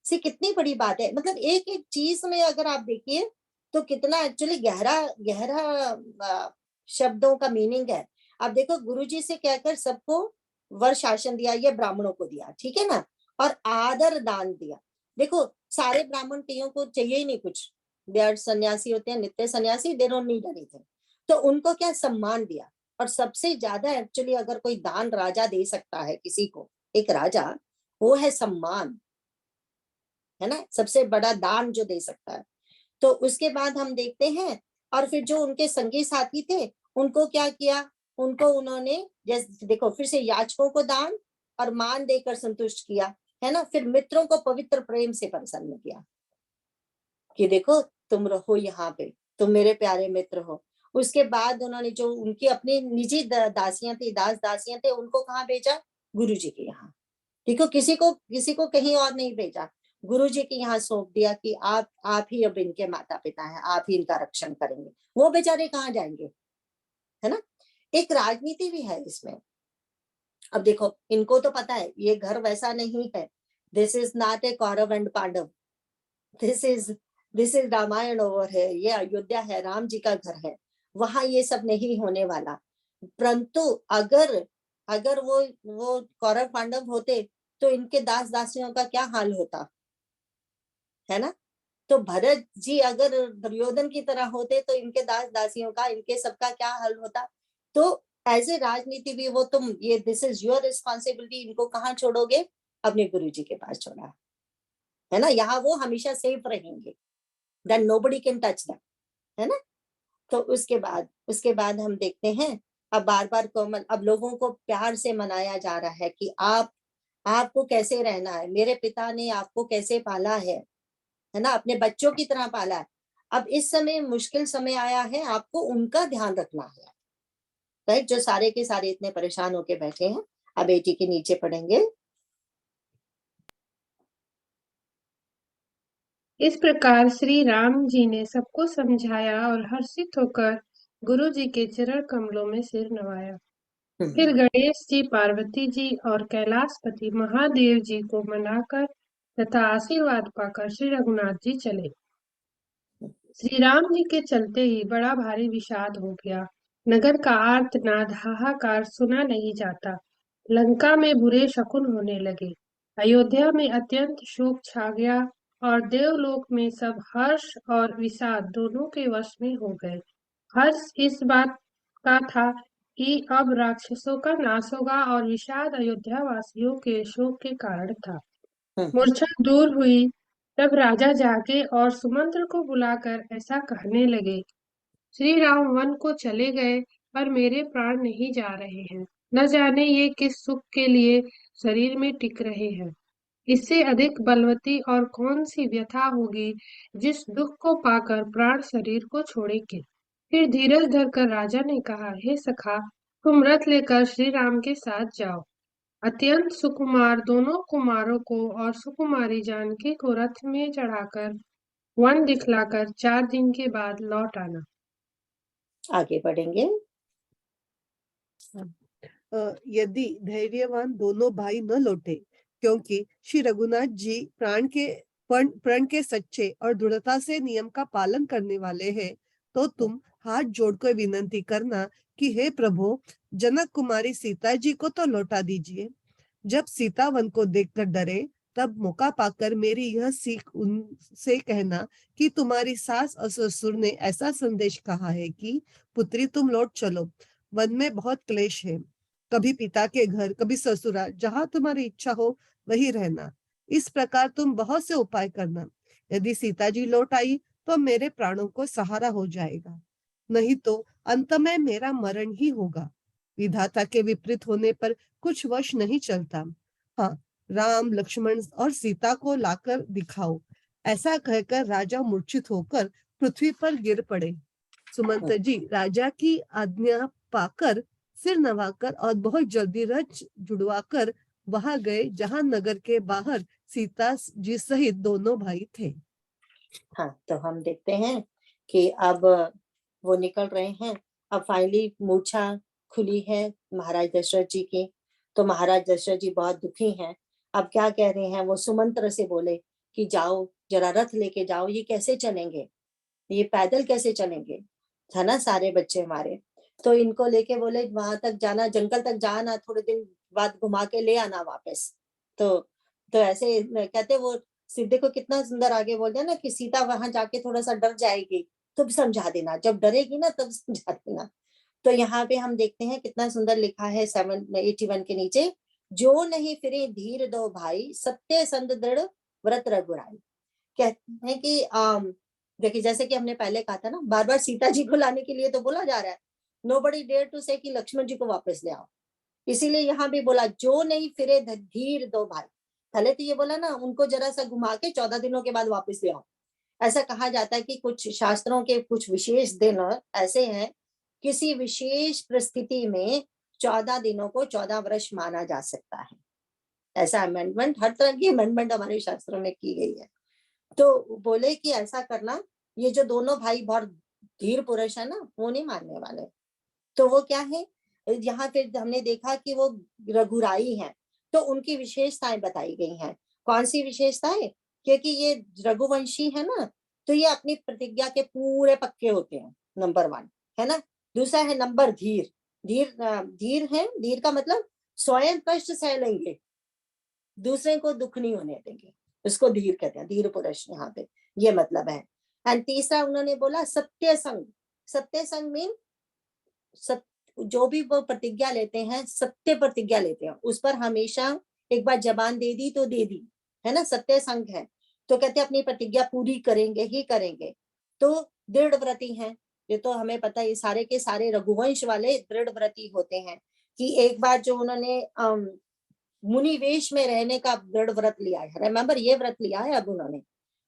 से कितनी बड़ी बात है, मतलब एक एक चीज में अगर आप देखिए तो कितना एक्चुअली गहरा गहरा शब्दों का मीनिंग है। आप देखो, गुरुजी से कहकर सबको वर शासन दिया, ये ब्राह्मणों को दिया, ठीक है ना, और आदर दान दिया। देखो सारे ब्राह्मण कईयों को चाहिए ही नहीं कुछ, दे आर सन्यासी होते हैं, नित्य सन्यासी, दे डोंट नीड एनीथिंग, तो उनको क्या सम्मान दिया। और सबसे ज्यादा एक्चुअली अगर कोई दान राजा दे सकता है किसी को, एक राजा, वो है सम्मान, है ना, सबसे बड़ा दान जो दे सकता है। तो उसके बाद हम देखते हैं, और फिर जो उनके संगी साथी थे उनको क्या किया, उनको उन्होंने जैसे देखो फिर से याचकों को दान और मान देकर संतुष्ट किया, है ना। फिर मित्रों को पवित्र प्रेम से प्रसन्न किया कि देखो तुम रहो यहाँ पे, तुम मेरे प्यारे मित्र हो। उसके बाद उन्होंने जो उनकी अपनी निजी दासियां थी, दास दासियां थे, उनको कहाँ भेजा, गुरु जी के यहाँ। देखो किसी को कहीं और नहीं भेजा, गुरु जी के यहाँ सौंप दिया कि आप ही अब इनके माता पिता हैं, आप ही इनका रक्षण करेंगे। वो बेचारे कहाँ जाएंगे, है ना। एक राजनीति भी है इसमें। अब देखो इनको तो पता है ये घर वैसा नहीं है, this is not a Kaurav and Pandav, this is Ramayan over है, ये अयोध्या है, राम जी का घर है, वहां ये सब नहीं होने वाला। परंतु अगर वो कौरव पांडव होते तो इनके दास दासियों का क्या हाल होता, है ना। तो भरत जी अगर दुर्योधन की तरह होते तो इनके दास दासियों का, इनके सबका क्या हाल होता। तो एज ए राजनीति भी वो तुम ये दिस इज योर रिस्पॉन्सिबिलिटी, इनको कहाँ छोड़ोगे, अपने गुरु जी के पास छोड़ा, है ना, यहाँ वो हमेशा सेफ रहेंगे, then nobody can touch them, है ना। तो उसके बाद हम देखते हैं, अब बार बार कोमल, अब लोगों को प्यार से मनाया जा रहा है कि आपको कैसे रहना है, मेरे पिता ने आपको कैसे पाला है ना, अपने बच्चों की तरह पाला है। अब इस समय मुश्किल समय आया है, आपको उनका ध्यान रखना है, राइट, जो सारे के सारे इतने परेशान होके बैठे हैं। अब बेटी के नीचे पढ़ेंगे। इस प्रकार श्री राम जी ने सबको समझाया और हर्षित होकर गुरु जी के चरण कमलों में सिर नवाया। फिर गणेश जी, पार्वती जी और कैलाशपति महादेव जी को मनाकर तथा आशीर्वाद पाकर श्री रघुनाथ जी चले। श्री राम जी के चलते ही बड़ा भारी विषाद हो गया। नगर का आर्तनाद हाहाकार सुना नहीं जाता। लंका में बुरे शकुन होने लगे। अयोध्या में अत्यंत शोक छा गया और देवलोक में सब हर्ष और विषाद दोनों के वश में हो गए। हर्ष इस बात का था कि अब राक्षसों का नाश होगा और विषाद अयोध्या वासियों के शोक के कारण था। मूर्छा दूर हुई तब राजा जागे और सुमंत्र को बुलाकर ऐसा कहने लगे, श्री राम वन को चले गए पर मेरे प्राण नहीं जा रहे हैं। न जाने ये किस सुख के लिए शरीर में टिक रहे हैं। इससे अधिक बलवती और कौन सी व्यथा होगी जिस दुख को पाकर प्राण शरीर को छोड़ेंगे। फिर धीरज धरकर राजा ने कहा, हे सखा, तुम रथ लेकर श्री राम के साथ जाओ। अत्यंत सुकुमार दोनों कुमारों को और सुकुमारी जानकी को रथ में चढ़ाकर वन दिखलाकर 4 दिन के बाद लौट आना। आगे बढ़ेंगे। यदि धैर्यवान दोनों भाई न लौटे, क्योंकि श्री रघुनाथ जी प्रण के सच्चे और दृढ़ता से नियम का पालन करने वाले हैं, तो तुम हाथ जोड़कर विनती करना कि हे प्रभु, जनक कुमारी सीता जी को तो लौटा दीजिए। जब सीता वन को देखकर डरे, तब मौका पाकर मेरी यह सीख उनसे कहना कि तुम्हारी सास और ससुर ने ऐसा संदेश कहा है कि पुत्री तुम लौट चलो, वन में बहुत क्लेश है, कभी पिता के घर, कभी ससुराल, जहां तुम्हारी इच्छा हो वही रहना। इस प्रकार तुम बहुत से उपाय करना। यदि सीता जी लौट आई तो मेरे प्राणों को सहारा हो जाएगा, नहीं तो अंत में मेरा मरण ही होगा। विधाता के विपरीत होने पर कुछ वश नहीं चलता। हाँ, राम, लक्ष्मण और सीता को लाकर दिखाओ। ऐसा कहकर राजा मूर्छित होकर पृथ्वी पर गिर पड़े। सुमंत जी राजा की आज्ञा पाकर सिर नवाकर और बहुत जल्दी रथ जुड़वाकर वहां गए जहां नगर के बाहर सीता जी सहित दोनों भाई थे। हाँ, तो हम देखते हैं कि अब वो निकल रहे हैं। अब फाइनली मूर्छा खुली है महाराज दशरथ जी की। तो महाराज दशरथ जी बहुत दुखी हैं। अब क्या कह रहे हैं, वो सुमंत्र से बोले कि जाओ जरा रथ लेके जाओ, ये कैसे चलेंगे, ये पैदल कैसे चलेंगे, है ना, सारे बच्चे हमारे। तो इनको लेके बोले वहां तक जाना, जंगल तक जाना, थोड़े दिन बाद घुमा के ले आना वापस। तो ऐसे कहते वो सिद्धे को कितना सुंदर आगे बोल दिया ना कि सीता वहां जाके थोड़ा सा डर जाएगी, तब समझा देना, जब डरेगी ना तब समझा देना। तो यहाँ पे हम देखते हैं कितना सुंदर लिखा है 781 के नीचे, जो नहीं फिरे धीर दो भाई, सत्य संग दृढ़ व्रत रघुराई। कहते हैं कि देखिए जैसे कि हमने पहले कहा था ना, बार बार सीता जी को लाने के लिए तो बोला जा रहा है, नोबडी डेयर टू से कि लक्ष्मण जी को वापस ले आओ, इसीलिए यहाँ भी बोला जो नहीं फिरे धीर दो भाई। पहले तो ये बोला ना उनको जरा सा घुमा के 14 दिनों के बाद वापस ले आओ। ऐसा कहा जाता है कि कुछ शास्त्रों के कुछ विशेष दिन ऐसे हैं, किसी विशेष परिस्थिति में 14 दिनों को 14 वर्ष माना जा सकता है। ऐसा अमेंडमेंट, हर तरह की अमेंडमेंट हमारे शास्त्रों में की गई है। तो बोले कि ऐसा करना, ये जो दोनों भाई बहुत धीर पुरुष है ना, वो नहीं मानने वाले। तो वो क्या है, यहाँ फिर हमने देखा कि वो रघुराई हैं, तो उनकी विशेषताएं बताई गई हैं। कौन सी विशेषताएं, क्योंकि ये रघुवंशी है ना, तो ये अपनी प्रतिज्ञा के पूरे पक्के होते हैं, नंबर 1 है ना। दूसरा है नंबर धीर, धीर है, धीर का मतलब स्वयं कष्ट सह लेंगे, दूसरे को दुख नहीं होने देंगे, उसको धीर कहते हैं, धीर पुरुष यहाँ पे ये मतलब है। एंड तीसरा उन्होंने बोला सत्य संग, सत्य संग मीन जो भी वो प्रतिज्ञा लेते हैं, सत्य प्रतिज्ञा लेते हैं, उस पर हमेशा एक बार जबान दे दी तो दे दी, है ना, सत्य संग है। तो कहते हैं अपनी प्रतिज्ञा पूरी करेंगे ही करेंगे। तो दृढ़ व्रती हैं, ये तो हमें पता है, ये सारे के सारे रघुवंश वाले दृढ़ व्रती होते हैं कि एक बार जो उन्होंने मुनि वेश में रहने का दृढ़ व्रत लिया है, रिमेम्बर ये व्रत लिया है, अब उन्होंने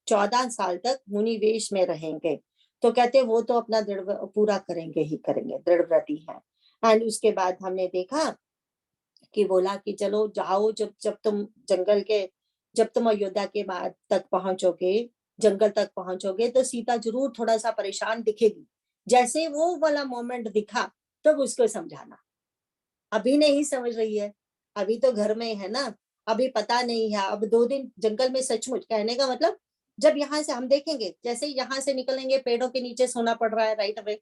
14 साल तक मुनि वेश में रहेंगे, तो कहते वो तो अपना दृढ़ पूरा करेंगे ही करेंगे, दृढ़ व्रती है। एंड उसके बाद हमने देखा कि बोला कि चलो जाओ, जब तुम जंगल के, जब तुम अयोध्या के बाद तक पहुंचोगे, जंगल तक पहुंचोगे, तो सीता जरूर थोड़ा सा परेशान दिखेगी, जैसे वो वाला मोमेंट दिखा तब उसको समझाना। अभी नहीं समझ रही है, अभी तो घर में है ना, अभी पता नहीं है, अब 2 दिन जंगल में, सचमुच कहने का मतलब जब यहाँ से हम देखेंगे, जैसे यहाँ से निकलेंगे पेड़ों के नीचे सोना पड़ रहा है राइट अवे,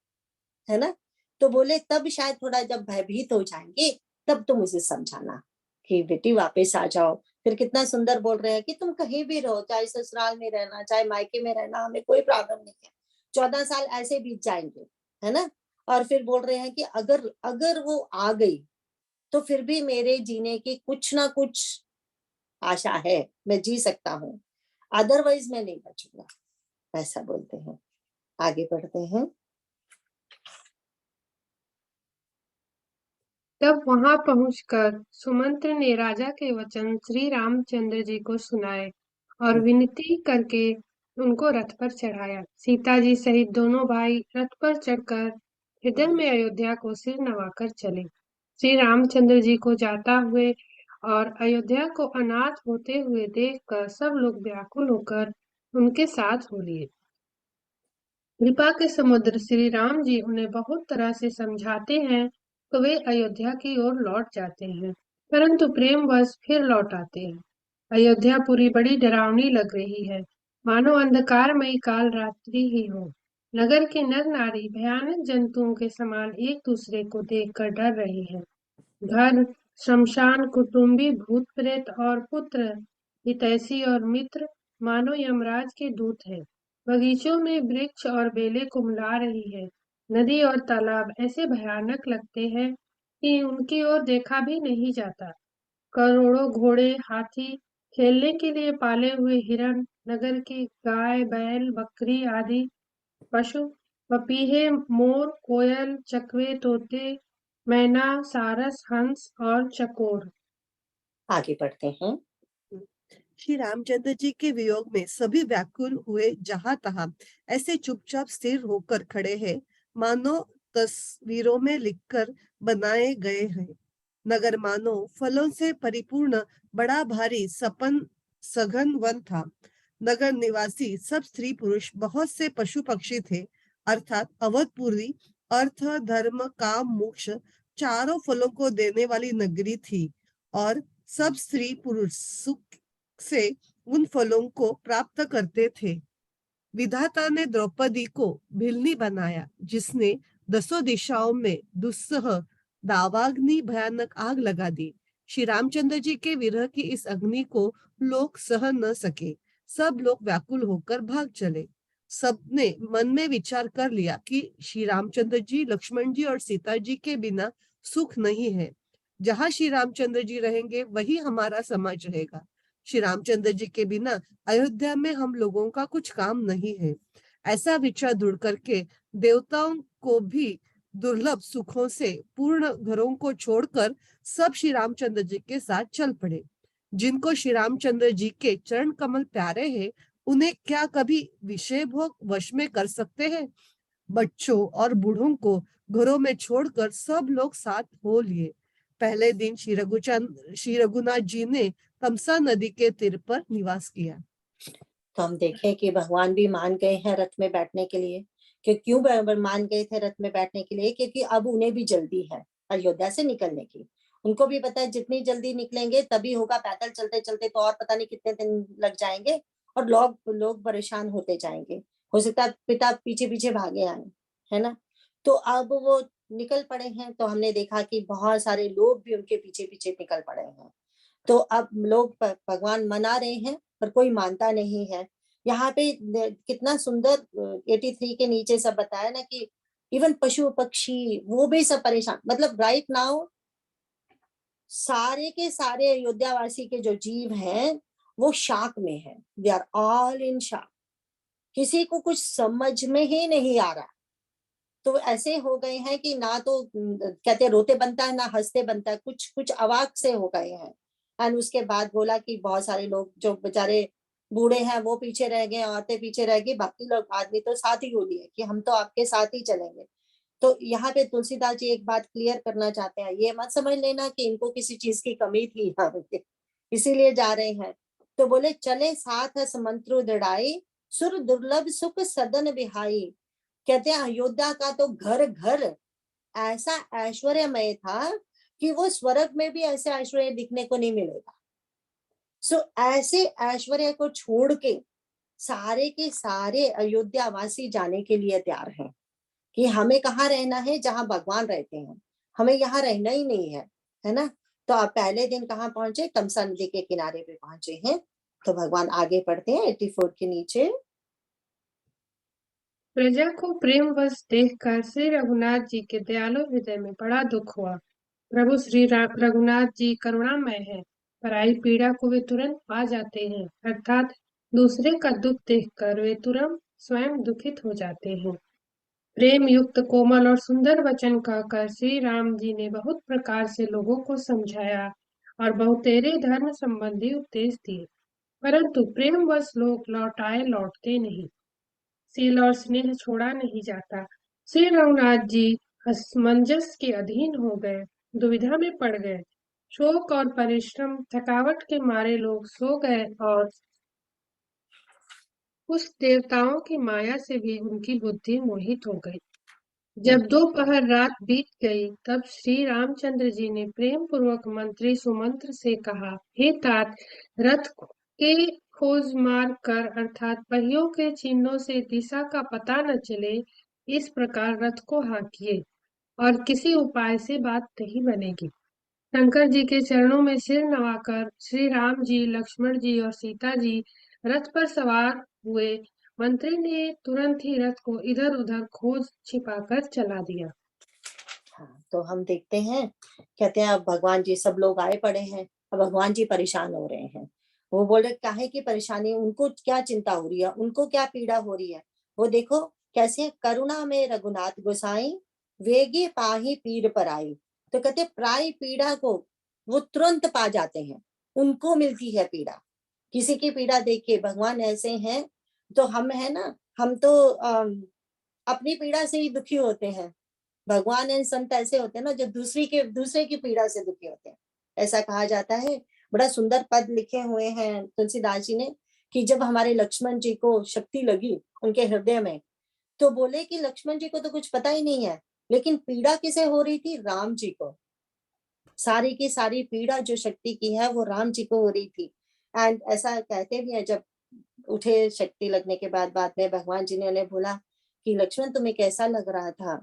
है ना, तो बोले तब शायद थोड़ा जब भयभीत हो जाएंगे तब तुम उसे समझाना कि बेटी वापस आ जाओ। फिर कितना सुंदर बोल रहे हैं कि तुम कहीं भी रहो, चाहे ससुराल में रहना, चाहे मायके में रहना, हमें कोई प्रॉब्लम नहीं है, 14 साल ऐसे बीत जाएंगे, है ना। और फिर बोल रहे हैं कि अगर वो आ गई तो फिर भी मेरे जीने की कुछ ना कुछ आशा है, मैं जी सकता हूँ, अदरवाइज मैं नहीं बचूंगा, ऐसा बोलते हैं। आगे बढ़ते हैं। तब वहां पहुंचकर सुमंत्र ने राजा के वचन श्री रामचंद्र जी को सुनाए और विनती करके उनको रथ पर चढ़ाया। सीता जी सहित दोनों भाई रथ पर चढ़कर हृदय में अयोध्या को सिर नवाकर चले। श्री रामचंद्र जी को जाता हुए और अयोध्या को अनाथ होते हुए देखकर सब लोग व्याकुल होकर उनके साथ हो लिए। कृपा के समुद्र श्री राम जी उन्हें बहुत तरह से समझाते हैं तो वे अयोध्या की ओर लौट जाते हैं, परंतु प्रेमवश फिर लौट आते हैं। अयोध्यापुरी बड़ी डरावनी लग रही है, मानो अंधकारमयी काल रात्रि ही हो। नगर के नर नारी भयानक जंतुओं के समान एक दूसरे को देखकर डर रहे हैं। घर, शमशान, कुटुंबी, भूत प्रेत और पुत्र, हितैषी और मित्र मानो यमराज के दूत हैं। बगीचों में वृक्ष और बेलें कुम्हला रही है। नदी और तालाब ऐसे भयानक लगते हैं कि उनकी ओर देखा भी नहीं जाता। करोड़ों घोड़े, हाथी, खेलने के लिए पाले हुए हिरण, नगर की गाय, बैल, बकरी आदि पशु, पपीहे, मोर, कोयल, चकवे, तोते, मैना, सारस, हंस और चकोर। आगे बढ़ते हैं। श्री रामचंद्र जी के वियोग में सभी व्याकुल हुए जहां तहां ऐसे चुपचाप स्थिर होकर खड़े हैं, मानो तस्वीरों में लिखकर बनाए गए हैं। नगर मानो फलों से परिपूर्ण बड़ा भारी सघन वन था। नगर निवासी सब स्त्री पुरुष, बहुत से पशु पक्षी थे, अर्थात अवधपुरी अर्थ धर्म काम मोक्ष चारों फलों को देने वाली नगरी थी। और सब स्त्री पुरुष सुख से उन फलों को प्राप्त करते थे। विधाता ने द्रौपदी को भिलनी बनाया, जिसने 10 दिशाओं में दुस्सह दावाग्नि भयानक आग लगा दी। श्री रामचंद्र जी के विरह की इस अग्नि को लोग सह न सके। सब लोग व्याकुल होकर भाग चले। सबने मन में विचार कर लिया कि श्री रामचंद्र जी, लक्ष्मण जी और सीता जी के बिना सुख नहीं है। जहाँ श्री रामचंद्र जी रहेंगे वही हमारा समाज रहेगा। श्री रामचंद्र जी के बिना अयोध्या में हम लोगों का कुछ काम नहीं है। ऐसा विचार दृढ़ करके देवताओं को भी दुर्लभ सुखों से पूर्ण घरों को छोड़कर सब श्री रामचंद्र जी के साथ चल पड़े। जिनको श्री रामचंद्र जी के चरण कमल प्यारे हैं, उन्हें क्या कभी विषय भोग वश में कर सकते हैं? बच्चों और बूढ़ों को घरों में छोड़कर सब लोग साथ हो लिए। पहले दिन श्री रघुनाथ जी ने तमसा नदी के तीर पर निवास किया। तो हम देखें कि भगवान भी मान गए हैं रथ में बैठने के लिए। क्यों मान गए थे रथ में बैठने के लिए? क्योंकि अब उन्हें भी जल्दी है अयोध्या से निकलने की। उनको भी पता है जितनी जल्दी निकलेंगे तभी होगा। पैदल चलते चलते तो और पता नहीं कितने दिन लग जाएंगे और लोग परेशान होते जाएंगे। हो सकता है पिता पीछे पीछे भागे आए, है ना। तो अब वो निकल पड़े हैं, तो हमने देखा कि बहुत सारे लोग भी उनके पीछे पीछे निकल पड़े हैं। तो अब लोग भगवान मना रहे हैं पर कोई मानता नहीं है। यहाँ पे कितना सुंदर 83 के नीचे सब बताया ना कि इवन पशु पक्षी वो भी सब परेशान। मतलब राइट नाउ सारे के सारे अयोध्या वासी के जो जीव हैं वो शाक में है। दे आर ऑल इन शाक। किसी को कुछ समझ में ही नहीं आ रहा। तो ऐसे हो गए हैं कि ना तो कहते रोते बनता है ना हंसते बनता है, कुछ कुछ अवाक से हो गए हैं। एंड उसके बाद बोला कि बहुत सारे लोग जो बेचारे बूढ़े हैं वो पीछे रह गए, औरतें पीछे रह गई, बाकी लोग आदमी तो साथ ही हो लिए कि हम तो आपके साथ ही चलेंगे। तो यहाँ पे तुलसीदास जी एक बात क्लियर करना चाहते हैं, ये मत समझ लेना कि इनको किसी चीज की कमी थी यहाँ पे इसीलिए जा रहे हैं। तो बोले चले साथ समंत्रु दृढ़ाई, सुर दुर्लभ सुख सदन बिहाई। कहते हैं अयोध्या का तो घर घर ऐसा ऐश्वर्यमय था कि वो स्वर्ग में भी ऐसे ऐश्वर्य दिखने को नहीं मिलेगा। सो ऐसे ऐश्वर्य को छोड़ के सारे के सारे अयोध्या वासी जाने के लिए तैयार हैं कि हमें कहाँ रहना है, जहां भगवान रहते हैं। हमें यहाँ रहना ही नहीं है ना। तो आप पहले दिन कहाँ पहुंचे? तमसा नदी के किनारे पे पहुंचे हैं। तो भगवान आगे बढ़ते हैं 84 के नीचे। प्रजा को प्रेमवश देखकर श्री रघुनाथ जी के दयालु हृदय में बड़ा दुख हुआ। प्रभु श्री रघुनाथ जी करुणामय है, पराई पीड़ा को वे तुरंत पा जाते हैं, अर्थात दूसरे का दुख देखकर वे तुरंत स्वयं दुखित हो जाते हैं। प्रेम युक्त कोमल और सुंदर वचन कहकर श्री राम जी ने बहुत प्रकार से लोगों को समझाया और बहुतेरे धर्म संबंधी उपदेश दिए, परंतु प्रेमवश लोग लौटते नहीं। सील और स्नेह छोड़ा नहीं जाता। श्री रघुनाथ जी असमंजस के अधीन हो गए, दुविधा में पड़ गए। शोक और परिश्रम थकावट के मारे लोग सो गए और उस देवताओं की माया से भी उनकी बुद्धि मोहित हो गई। जब दोपहर रात बीत गई, तब श्री रामचंद्र जी ने प्रेम पूर्वक मंत्री सुमंत्र से कहा, हे तात, रथ के खोज मार कर अर्थात पहियों के चिन्हों से दिशा का पता न चले, इस प्रकार रथ को हाँकिए और किसी उपाय से बात नहीं बनेगी। शंकर जी के चरणों में सिर नवाकर श्री राम जी, लक्ष्मण जी और सीता जी रथ पर सवार हुए। मंत्री ने तुरंत ही रथ को इधर उधर खोज छिपाकर चला दिया। हाँ, तो हम देखते हैं, कहते हैं अब भगवान जी सब लोग आए पड़े हैं। अब भगवान जी परेशान हो रहे हैं। वो बोल रहे काहे की परेशानी, उनको क्या चिंता हो रही है, उनको क्या पीड़ा हो रही है। वो देखो कैसे करुणा में रघुनाथ गोसाई, वेगी पाही पीर पर आई। तो कहते प्राय पीड़ा को वो तुरंत पा जाते हैं, उनको मिलती है पीड़ा। किसी की पीड़ा देख के भगवान ऐसे हैं। तो हम है ना, हम तो अपनी पीड़ा से ही दुखी होते हैं। भगवान एंड संत ऐसे होते हैं ना जो दूसरे की पीड़ा से दुखी होते हैं। ऐसा कहा जाता है। बड़ा सुंदर पद लिखे हुए हैं तुलसीदास जी ने कि जब हमारे लक्ष्मण जी को शक्ति लगी उनके हृदय में, तो बोले कि लक्ष्मण जी को तो कुछ पता ही नहीं है, लेकिन पीड़ा किसे हो रही थी? राम जी को। सारी की सारी पीड़ा जो शक्ति की है वो राम जी को हो रही थी। एंड ऐसा कहते भी है, जब उठे शक्ति लगने के बाद में भगवान जी ने उन्हें बोला कि लक्ष्मण तुम्हें कैसा लग रहा था,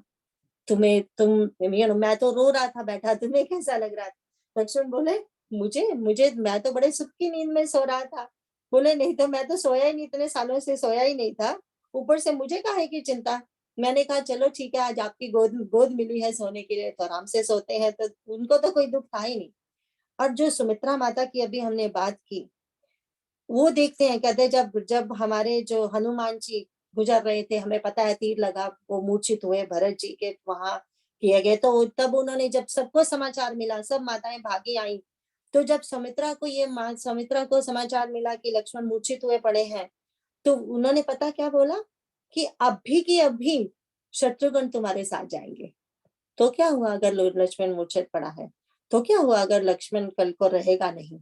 मैं तो रो रहा था बैठा, तुम्हें कैसा लग रहा था? लक्ष्मण बोले मुझे मुझे मैं तो बड़े सुख की नींद में सो रहा था। बोले नहीं तो मैं तो सोया ही नहीं, इतने सालों से सोया ही नहीं था, ऊपर से मुझे काहे की चिंता। मैंने कहा चलो ठीक है, आज आपकी गोद गोद मिली है सोने के लिए तो आराम से सोते हैं, तो उनको तो कोई दुख था ही नहीं। और जो सुमित्रा माता की अभी हमने बात की, वो देखते हैं, कहते हैं जब जब हमारे जो हनुमान जी गुजर रहे थे, हमें पता है तीर लगा, वो मूर्छित हुए, भरत जी के वहां किए गए, तो तब उन्होंने जब सबको समाचार मिला, सब माताएं भागी आई, तो जब सुमित्रा को समाचार मिला कि लक्ष्मण मूर्छित हुए पड़े हैं, तो उन्होंने पता क्या बोला कि अभी की अभी शत्रुघ्न तुम्हारे साथ जाएंगे। तो क्या हुआ अगर लक्ष्मण मूर्छित पड़ा है, तो क्या हुआ अगर लक्ष्मण कल को रहेगा नहीं,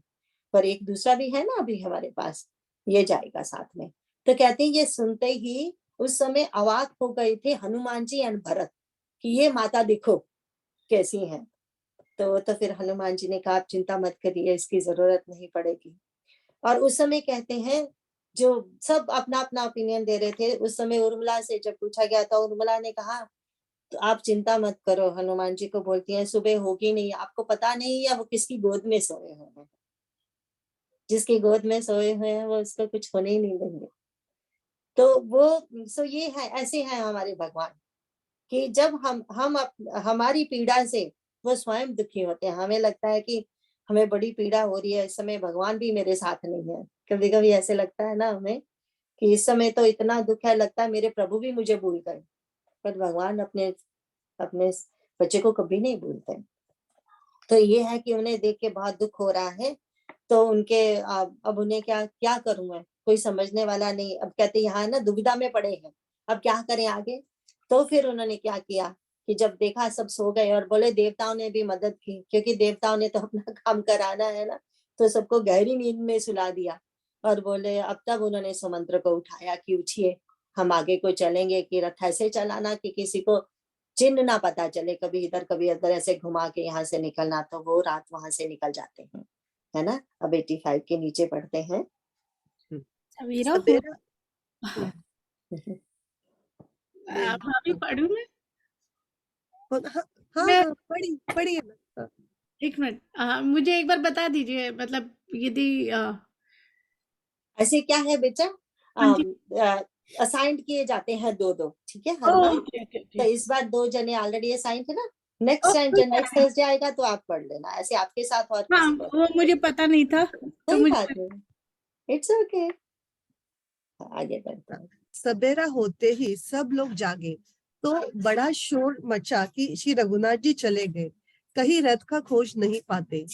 पर एक दूसरा भी है ना अभी हमारे पास, ये जाएगा साथ में। तो कहते हैं ये सुनते ही उस समय अवाक हो गए थे हनुमान जी एंड भरत कि ये माता देखो कैसी हैं। तो फिर हनुमान जी ने कहा आप चिंता मत करिए, इसकी जरूरत नहीं पड़ेगी। और उस समय कहते हैं जो सब अपना अपना ओपिनियन दे रहे थे, उस समय उर्मिला से जब पूछा गया था, उर्मिला ने कहा तो आप चिंता मत करो। हनुमान जी को बोलती हैं सुबह होगी नहीं, आपको पता नहीं या वो किसकी गोद में सोए हुए हैं, जिसकी गोद में सोए हुए हैं वो उसको कुछ होने ही नहीं देंगे। तो वो ये है, ऐसे हैं हमारे भगवान कि जब हमारी पीड़ा से वो स्वयं दुखी होते हैं। हमें लगता है कि हमें बड़ी पीड़ा हो रही है, इस समय भगवान भी मेरे साथ नहीं है। कभी कभी ऐसे लगता है ना हमें कि इस समय तो इतना दुख है, लगता है मेरे प्रभु भी मुझे भूल गए, पर भगवान अपने अपने बच्चे को कभी नहीं भूलते। तो ये है कि उन्हें देख के बहुत दुख हो रहा है, तो उनके अब उन्हें क्या क्या करूं मैं, कोई समझने वाला नहीं। अब कहते यहाँ ना दुविधा में पड़े हैं, अब क्या करें आगे। तो फिर उन्होंने क्या किया कि जब देखा सब सो गए, और बोले देवताओं ने भी मदद की, क्योंकि देवताओं ने तो अपना काम कराना है ना, तो सबको गहरी नींद में सुला दिया। और बोले अब तब उन्होंने सुमंत्र को उठाया कि उठिए, हम आगे को चलेंगे, कि रथ ऐसे चलाना कि किसी को चिन्ह ना पता चले, कभी इधर ऐसे घुमा के यहाँ से निकलना। तो वो रात वहां से निकल जाते हैं, है ना। अब 85 के नीचे पढ़ते हैं। सवेरा हो सवेरा भाभी पढ़ूं मैं? हाँ हाँ मैं हाँ, पढ़िए ना। हाँ। एक मिनट, मुझे एक बार बता दीजिए, मतलब यदि ऐसे क्या है बेटा, हाँ जी। असाइंड किए जाते हैं दो दो, ठीक है, हर बार। ओके ओके तो ओके। इस बार 2 जने ऑलरेडी असाइंड है ना, नेक्स्ट टाइम जब नेक्स्ट थर्सडे आएगा तो आप पढ़ लेना, ऐसे आपके साथ और हाँ, किसी को। वो मुझे पता नहीं था, तो कोई बात मुझे नहीं, इट्स ओके। आगे बढ़ते हैं। सवेरा होते ही सब लोग जागे तो बड़ा शोर मचा कि श्री रघुनाथ जी चले गए, कहीं रथ का खोज नहीं पाते।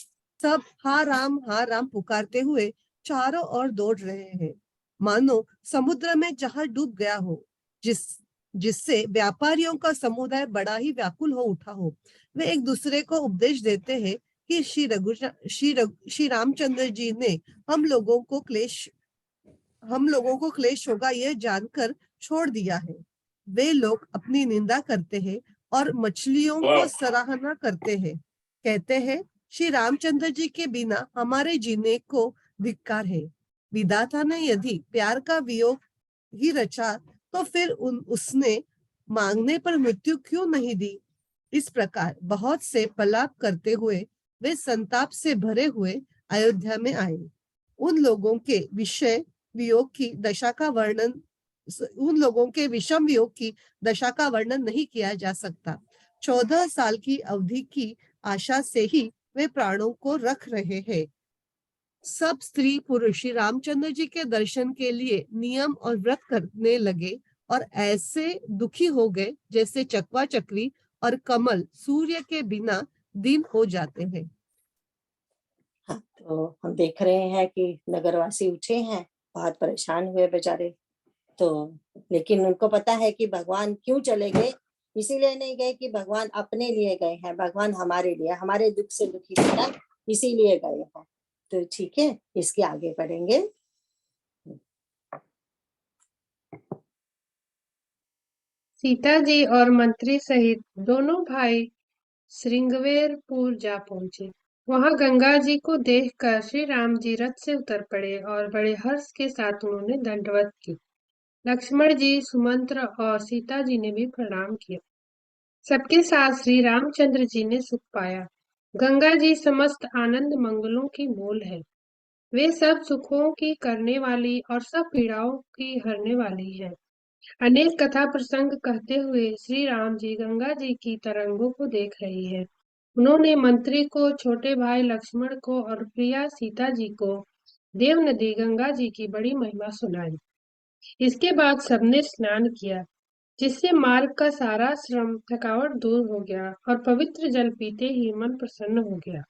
सब हाँ राम पुकारते हुए चारों ओर दौड़ रहे हैं, मानो समुद्र में जहां डूब गया हो, जिससे व्यापारियों का समुदाय बड़ा ही व्याकुल हो उठा हो। वे एक दूसरे को उपदेश देते हैं कि श्री रामचंद्र जी ने हम लोगों को क्लेश होगा यह जानकर छोड़ दिया है। वे लोग अपनी निंदा करते हैं और मछलियों को सराहना करते हैं, कहते हैं श्री रामचंद्र जी के बिना हमारे जीने को धिक्कार है। विधाता ने यदि प्यार का वियोग ही रचा तो फिर उसने मांगने पर मृत्यु क्यों नहीं दी। इस प्रकार बहुत से पलाप करते हुए वे संताप से भरे हुए अयोध्या में आए। उन लोगों के वियोग की दशा का वर्णन उन लोगों के विषम वियोग की दशा का वर्णन नहीं किया जा सकता। 14 साल की अवधि की आशा से ही वे प्राणों को रख रहे हैं। सब स्त्री पुरुष श्री रामचंद्र जी के दर्शन के लिए नियम और व्रत करने लगे और ऐसे दुखी हो गए जैसे चकवा चक्री और कमल सूर्य के बिना दिन हो जाते हैं। हाँ, तो हम देख रहे हैं कि नगरवासी उठे हैं, बहुत परेशान हुए बेचारे। तो लेकिन उनको पता है कि भगवान क्यों चले गए, इसीलिए नहीं गए कि भगवान अपने लिए गए हैं, भगवान हमारे लिए, हमारे दुख से दुखी होना, इसीलिए गए हैं। तो ठीक है, इसके आगे बढ़ेंगे। सीता जी और मंत्री सहित दोनों भाई श्रृंगवेरपुर जा पहुंचे। वहां गंगा जी को देखकर श्री राम जी रथ से उतर पड़े और बड़े हर्ष के साथ उन्होंने दंडवत की। लक्ष्मण जी, सुमंत्र और सीता जी ने भी प्रणाम किया। सबके साथ श्री रामचंद्र जी ने सुख पाया। गंगा जी समस्त आनंद मंगलों की मूल है। वे सब सुखों की करने वाली और सब पीड़ाओं की हरने वाली है। अनेक कथा प्रसंग कहते हुए श्री राम जी गंगा जी की तरंगों को देख रही है। उन्होंने मंत्री को, छोटे भाई लक्ष्मण को और प्रिया सीता जी को देव नदी गंगा जी की बड़ी महिमा सुनाई। इसके बाद सबने स्नान किया, जिससे मार्ग का सारा श्रम, थकावट दूर हो गया और पवित्र जल पीते ही मन प्रसन्न हो गया।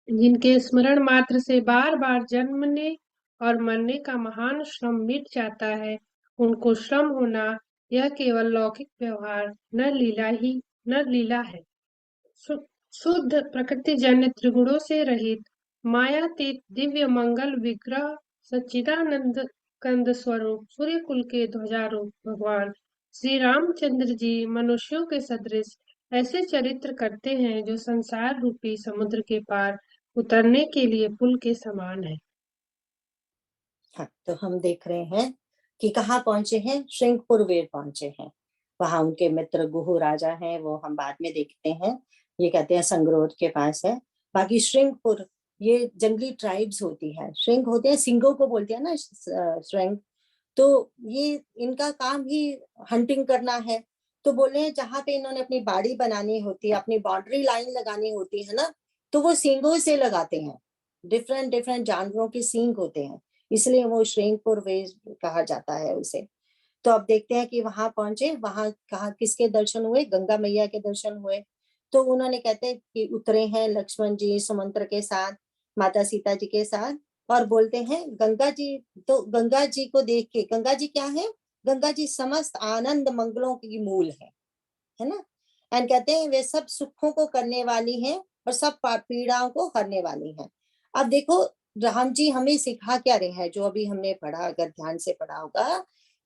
जिनके स्मरण मात्र से बार बार जन्मने और मरने का महान श्रम मिट जाता है, उनको श्रम होना यह केवल लौकिक व्यवहार न लीला है। शुद्ध प्रकृति जन्य त्रिगुणों से रहित मायातीत दिव्य मंगल विग्रह सच्चिदानंद कंद स्वरूप सूर्य कुल के ध्वजारूप भगवान श्री रामचंद्र जी मनुष्यों के सदृश ऐसे चरित्र करते हैं जो संसार रूपी समुद्र के पार उतरने के लिए पुल के समान है। हाँ, तो हम देख रहे हैं कि कहाँ पहुंचे हैं, श्रृंगपुर वीर पहुंचे हैं। वहां उनके मित्र गुहू राजा हैं, वो हम बाद में देखते हैं। ये कहते हैं संगरोध के पास है। बाकी श्रृंगपुर, ये जंगली ट्राइब्स होती है, श्रृंग होते हैं, सिंगों को बोलते हैं ना श्रृंग। तो ये इनका काम ही हंटिंग करना है। तो बोले हैं जहाँ पे इन्होंने अपनी बाड़ी बनानी होती है, अपनी बाउंड्री लाइन लगानी होती है ना, तो वो सींगों से लगाते हैं। डिफरेंट डिफरेंट जानवरों के सींग होते हैं, इसलिए वो श्रृंगपुर वे कहा जाता है उसे। तो अब देखते हैं कि वहां पहुंचे, वहां कहा किसके दर्शन हुए, गंगा मैया के दर्शन हुए। तो उन्होंने कहते हैं कि उतरे हैं लक्ष्मण जी सुमंत्र के साथ, माता सीता जी के साथ, और बोलते हैं गंगा जी, तो गंगा जी को देख के, गंगा जी क्या है, गंगा जी समस्त आनंद मंगलों की मूल है ना। एंड कहते हैं वे सब सुखों को करने वाली हैं और सब पीड़ाओं को हरने वाली हैं। अब देखो राम जी हमें सिखा क्या रहे हैं, जो अभी हमने पढ़ा, अगर ध्यान से पढ़ा होगा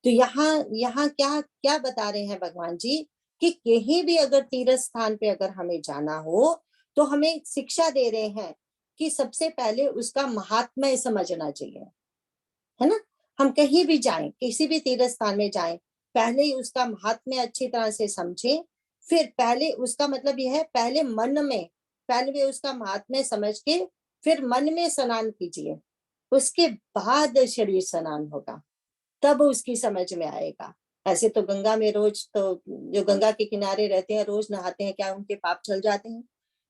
तो यहाँ यहाँ क्या क्या बता रहे हैं भगवान जी, कि कहीं भी अगर तीर्थ स्थान पे अगर हमें जाना हो तो हमें शिक्षा दे रहे हैं कि सबसे पहले उसका महात्म्य समझना चाहिए, है ना। हम कहीं भी जाएं, किसी भी तीर्थ स्थान में जाएं, पहले ही उसका महात्म्य अच्छी तरह से समझें। फिर पहले उसका मतलब यह है, पहले मन में, पहले भी उसका महात्म्य समझ के फिर मन में स्नान कीजिए, उसके बाद शरीर स्नान होगा, तब उसकी समझ में आएगा। ऐसे तो गंगा में रोज, तो जो गंगा के किनारे रहते हैं रोज नहाते हैं, क्या उनके पाप चल जाते हैं?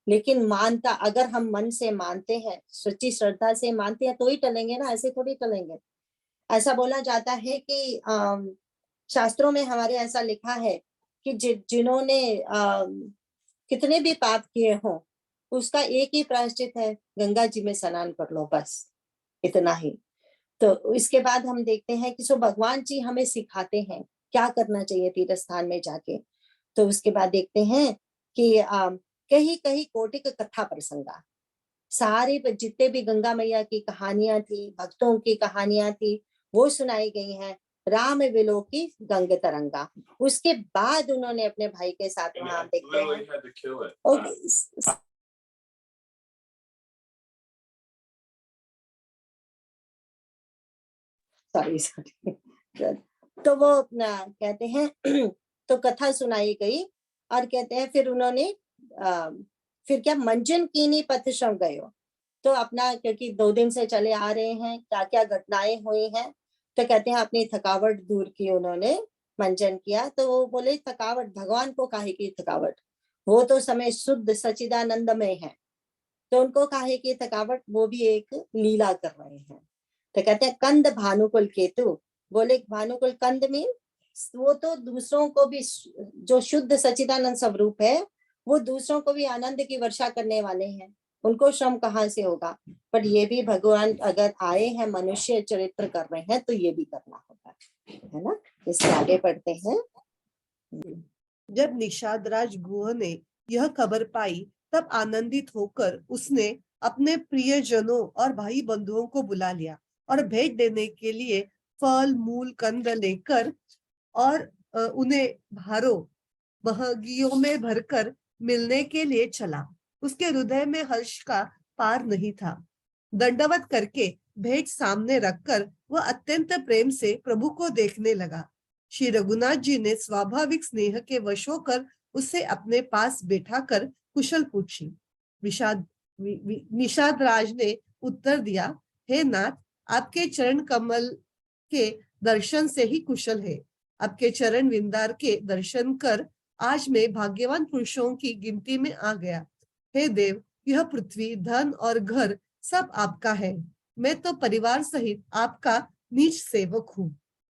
लेकिन मानता, अगर हम मन से मानते हैं, सच्ची श्रद्धा से मानते हैं तो ही टलेंगे ना, ऐसे थोड़ी टलेंगे। ऐसा बोला जाता है कि शास्त्रों में हमारे ऐसा लिखा है कि जिन्होंने कितने भी पाप किए हों, उसका एक ही प्रायश्चित है, गंगा जी में स्नान कर लो, बस इतना ही। तो इसके बाद हम देखते हैं कि सो भगवान जी हमें सिखाते हैं क्या करना चाहिए तीर्थ स्थान में जाके। तो उसके बाद देखते हैं कि कहीं कहीं कोटिक कथा प्रसंगा, सारे जितने भी गंगा मैया की कहानियां थी, भक्तों की कहानियां थी, वो सुनाई गई हैं। राम विलो की गंग तरंगा, उसके बाद उन्होंने अपने भाई के साथ वहां देखते हैं। सॉरी तो वो कहते हैं तो कथा सुनाई गई और कहते हैं फिर उन्होंने फिर क्या, मंजन कीनी पथ श्रम गए, तो अपना, क्योंकि 2 दिन से चले आ रहे हैं, क्या क्या घटनाएं हुई हैं, तो कहते हैं अपनी थकावट दूर की, उन्होंने मंजन किया। तो वो बोले थकावट भगवान को काहे की थकावट, वो तो समय शुद्ध सच्चिदानंद में है, तो उनको काहे की थकावट, वो भी एक लीला कर रहे हैं। तो कहते हैं कंद भानुकुल केतु, बोले भानुकुल कंद मीन, वो तो दूसरों को भी, जो शुद्ध सच्चिदानंद स्वरूप है, वो दूसरों को भी आनंद की वर्षा करने वाले हैं, उनको श्रम कहाँ से होगा। पर ये भी भगवान अगर आए हैं, मनुष्य चरित्र कर रहे हैं, तो ये भी करना होगा, है ना। इससे आगे बढ़ते हैं। जब निषाद राज गुह ने यह खबर पाई, तब आनंदित होकर उसने अपने प्रियजनों और भाई बंधुओं को बुला लिया और भेंट देने के लिए फल मूल कंद लेकर और उन्हें भारों बहगियों में भरकर मिलने के लिए चला। उसके हृदय में हर्ष का पार नहीं था। दंडवत करके भेंट सामने रखकर वह अत्यंत प्रेम से प्रभु को देखने लगा। श्री रघुनाथ जी ने स्वाभाविक स्नेह के वश होकर उसे अपने पास बैठाकर कुशल पूछी। निषाद राज ने उत्तर दिया, हे नाथ, आपके चरण कमल के दर्शन से ही कुशल है। आपके चरण विंदार के दर्शन कर आज मैं भाग्यवान पुरुषों की गिनती में आ गया। हे देव, यह पृथ्वी, धन और घर सब आपका है। मैं तो परिवार सहित आपका नीच सेवक हूँ।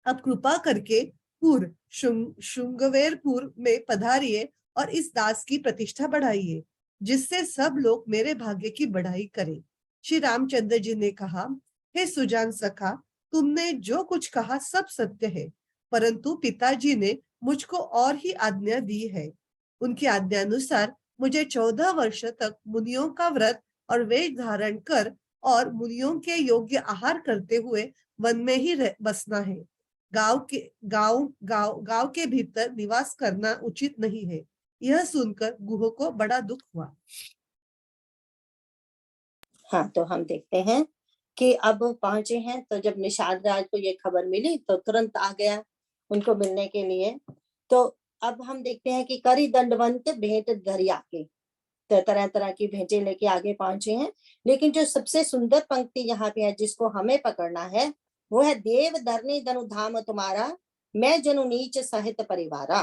अब कृपा करके पूर्व श्रृंगवेरपुर में पधारिए और इस दास की प्रतिष्ठा बढ़ाइए, जिससे सब लोग मेरे भाग्य की बढ़ाई करें। श्री रामचंद्र जी ने कहा, हे सुजान सखा, तुमने जो कुछ कहा सब सत्य है, परंतु पिताजी ने मुझको और ही आज्ञा दी है। उनकी आज्ञा अनुसार मुझे 14 वर्ष तक मुनियों का व्रत और वेश धारण कर और मुनियों के योग्य आहार करते हुए वन में ही बसना है। गांव के भीतर निवास करना उचित नहीं है। यह सुनकर गुह को बड़ा दुख हुआ। हाँ, तो हम देखते हैं कि अब पहुंचे हैं, तो जब निषाद राज को ये खबर मिली तो तुरंत आ गया उनको मिलने के लिए। तो अब हम देखते हैं कि करी दंडवंत भेंट धरी आके, तो तरह तरह की भेंटें लेके आगे पहुंचे हैं। लेकिन जो सबसे सुंदर पंक्ति यहाँ पे है जिसको हमें पकड़ना है वो है, देव धरनी धनु धाम तुम्हारा, मैं जनु नीच सहित परिवारा।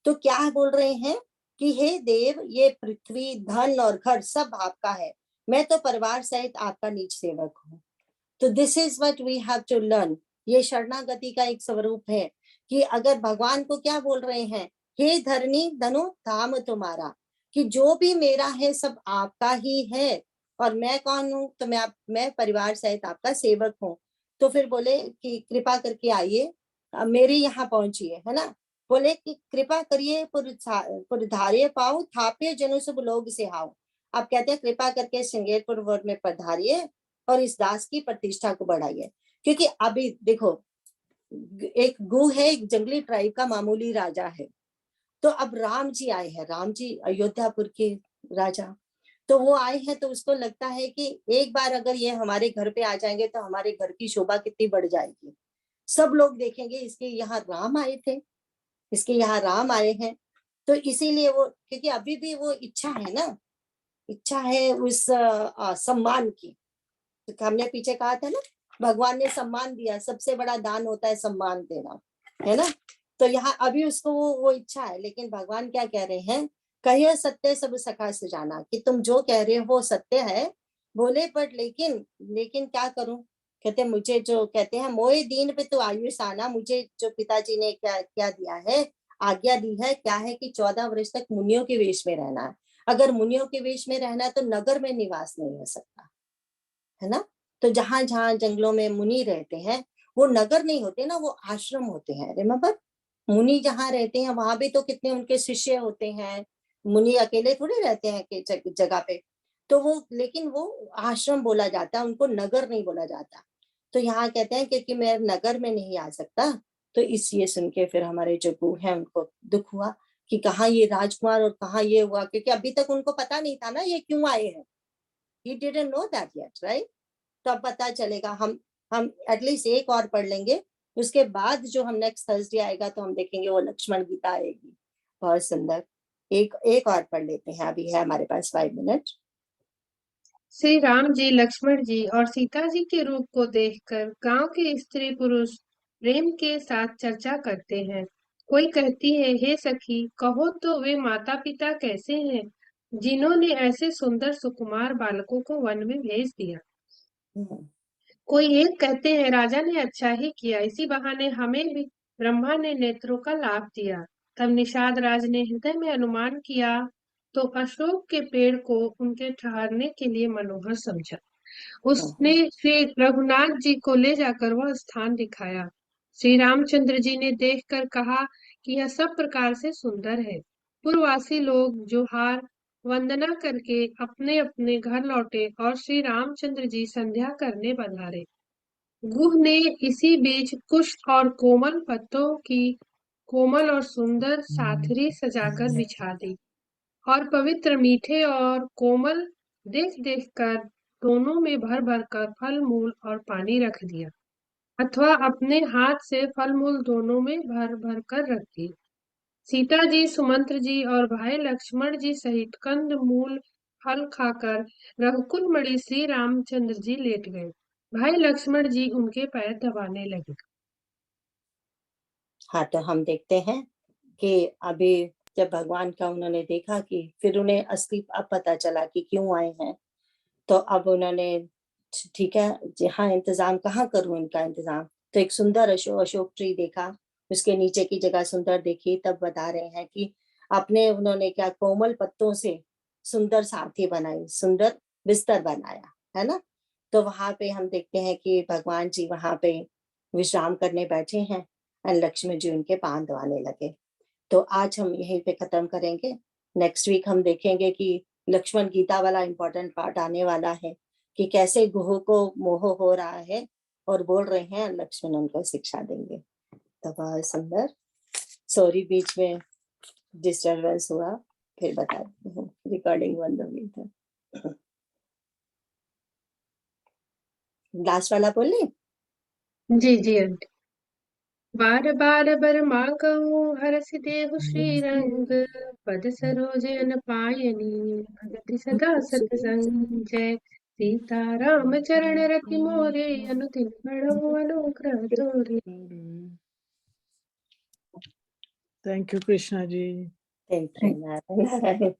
तो क्या बोल रहे हैं कि हे देव, ये पृथ्वी, धन और घर सब आपका है, मैं तो परिवार सहित आपका नीच सेवक हूँ। तो this is what we have to learn. ये शरणागति का एक स्वरूप है कि अगर भगवान को क्या बोल रहे हैं, हे धरनी धनु धाम तुम्हारा, कि जो भी मेरा है सब आपका ही है, और मैं कौन हूँ, तो मैं परिवार सहित आपका सेवक हूँ। तो फिर बोले कि कृपा करके आइए, मेरे यहाँ पहुंचिए, है ना। बोले कि कृपा करिए पुरधारिये पाओ, थापिये जनु सब लोग से हाओ। आप कहते हैं कृपा करके श्रृंगेरपुर में पधारिए और इस दास की प्रतिष्ठा को बढ़ाइए। क्योंकि अभी देखो, एक गु है, एक जंगली ट्राइब का मामूली राजा है। तो अब राम जी आए हैं, राम जी अयोध्यापुर के राजा, तो वो आए हैं, तो उसको लगता है कि एक बार अगर ये हमारे घर पे आ जाएंगे तो हमारे घर की शोभा कितनी बढ़ जाएगी। सब लोग देखेंगे इसके यहाँ राम आए थे, इसके यहाँ राम आए हैं। तो इसीलिए वो, क्योंकि अभी भी वो इच्छा है ना, इच्छा है उस सम्मान की। तो हमने पीछे कहा था ना, भगवान ने सम्मान दिया, सबसे बड़ा दान होता है सम्मान देना, है ना। तो यहाँ अभी उसको वो इच्छा है, लेकिन भगवान क्या कह रहे हैं, कहिए सत्य सब सखा सुजाना, कि तुम जो कह रहे हो सत्य है। बोले पर लेकिन क्या करूं। कहते मुझे जो कहते हैं, मोए दीन पे तो आयुष आना, मुझे जो पिताजी ने क्या दिया है, आज्ञा दी है, क्या है कि 14 वर्ष तक मुनियों के वेश में रहना है। अगर मुनियों के वेश में रहना है तो नगर में निवास नहीं हो सकता, है ना। तो जहां जहां जंगलों में मुनि रहते हैं वो नगर नहीं होते ना, वो आश्रम होते हैं। रिमेम्बर, मुनि जहां रहते हैं वहां भी तो कितने उनके शिष्य होते हैं। मुनि अकेले थोड़ी रहते हैं जगह पे। तो वो, लेकिन वो आश्रम बोला जाता है, उनको नगर नहीं बोला जाता। तो यहाँ कहते हैं क्योंकि मैं नगर में नहीं आ सकता, तो इसलिए सुन के फिर हमारे जो गुरु हैं उनको दुख हुआ कि कहाँ ये राजकुमार और कहाँ ये हुआ, क्योंकि अभी तक उनको पता नहीं था ना ये क्यों आए हैं। He didn't know that yet, right? तो अब पता चलेगा। हम एटलीस्ट एक और पढ़ लेंगे, उसके बाद जो हम नेक्स्ट थर्सडे आएगा तो हम देखेंगे वो लक्ष्मण गीता आएगी, बहुत सुंदर। एक और पढ़ लेते हैं, अभी है हमारे पास 5 मिनट। श्री राम जी, लक्ष्मण जी और सीता जी के रूप को देखकर गांव के स्त्री पुरुष प्रेम के साथ चर्चा करते हैं। कोई कहती है, हे सखी, कहो तो वे माता पिता कैसे हैं जिन्होंने ऐसे सुंदर सुकुमार बालकों को वन में भेज दिया। कोई एक कहते हैं, राजा ने अच्छा ही किया, इसी बहाने हमें भी ब्रह्मा ने नेत्रों का लाभ दिया। तब निषाद राज ने हृदय में अनुमान किया तो अशोक के पेड़ को उनके ठहरने के लिए मनोहर समझा। उसने श्री रघुनाथ जी को ले जाकर वह स्थान दिखाया। श्री रामचंद्र जी ने देखकर कहा कि यह सब प्रकार से सुंदर है। पूर्ववासी लोग जोहार वंदना करके अपने अपने घर लौटे और श्री रामचंद्र जी संध्या करने पधारे। गुह ने इसी बीच कुश और कोमल पत्तों की कोमल और सुंदर साथरी सजाकर बिछा दी और पवित्र मीठे और कोमल देख देख कर दोनों में भर भर कर फल मूल और पानी रख दिया, अथवा अपने हाथ से फल मूल दोनों में भर भर कर रख दिए। सीता जी, सुमंत्र जी और भाई लक्ष्मण जी सहित कंद मूल फल खाकर रघुकुल मणि श्री रामचंद्र जी लेट गए। भाई लक्ष्मण जी उनके पैर दबाने लगे। हाँ, तो हम देखते हैं कि अभी जब भगवान का उन्होंने देखा कि फिर उन्हें असली अब पता चला कि क्यों आए हैं, तो अब उन्होंने ठीक है हाँ इंतजाम कहाँ करूं इनका इंतजाम, तो एक सुंदर अशोक ट्री देखा, उसके नीचे की जगह सुंदर देखी, तब बता रहे हैं कि अपने उन्होंने क्या कोमल पत्तों से सुंदर साथी बनाई, सुंदर बिस्तर बनाया, है ना। तो वहां पे हम देखते हैं कि भगवान जी वहां पे विश्राम करने बैठे हैं और लक्ष्मण जी उनके पांव दबाने लगे। तो आज हम यहीं पे खत्म करेंगे। नेक्स्ट वीक हम देखेंगे कि लक्ष्मण गीता वाला इम्पोर्टेंट पार्ट आने वाला है कि कैसे गुह को मोह हो रहा है और बोल रहे हैं, लक्ष्मण उनको शिक्षा देंगे। तो बहुत सुंदर। सॉरी बीच में डिस्टर्बेंस हुआ, फिर बताती हूँ, रिकॉर्डिंग बंद हो गई था। लास्ट वाला बोले। जी जी आंटी। बार बार बर मांगहु हरष देहु श्री रंग, पद सरोज अन पायनी भगति सदा सतसंग। जय सीता राम चरण रति मोरे, अनुदिन बढ़ो अनुग्रह तोरे। Thank you Krishna ji. Thank you Narayan.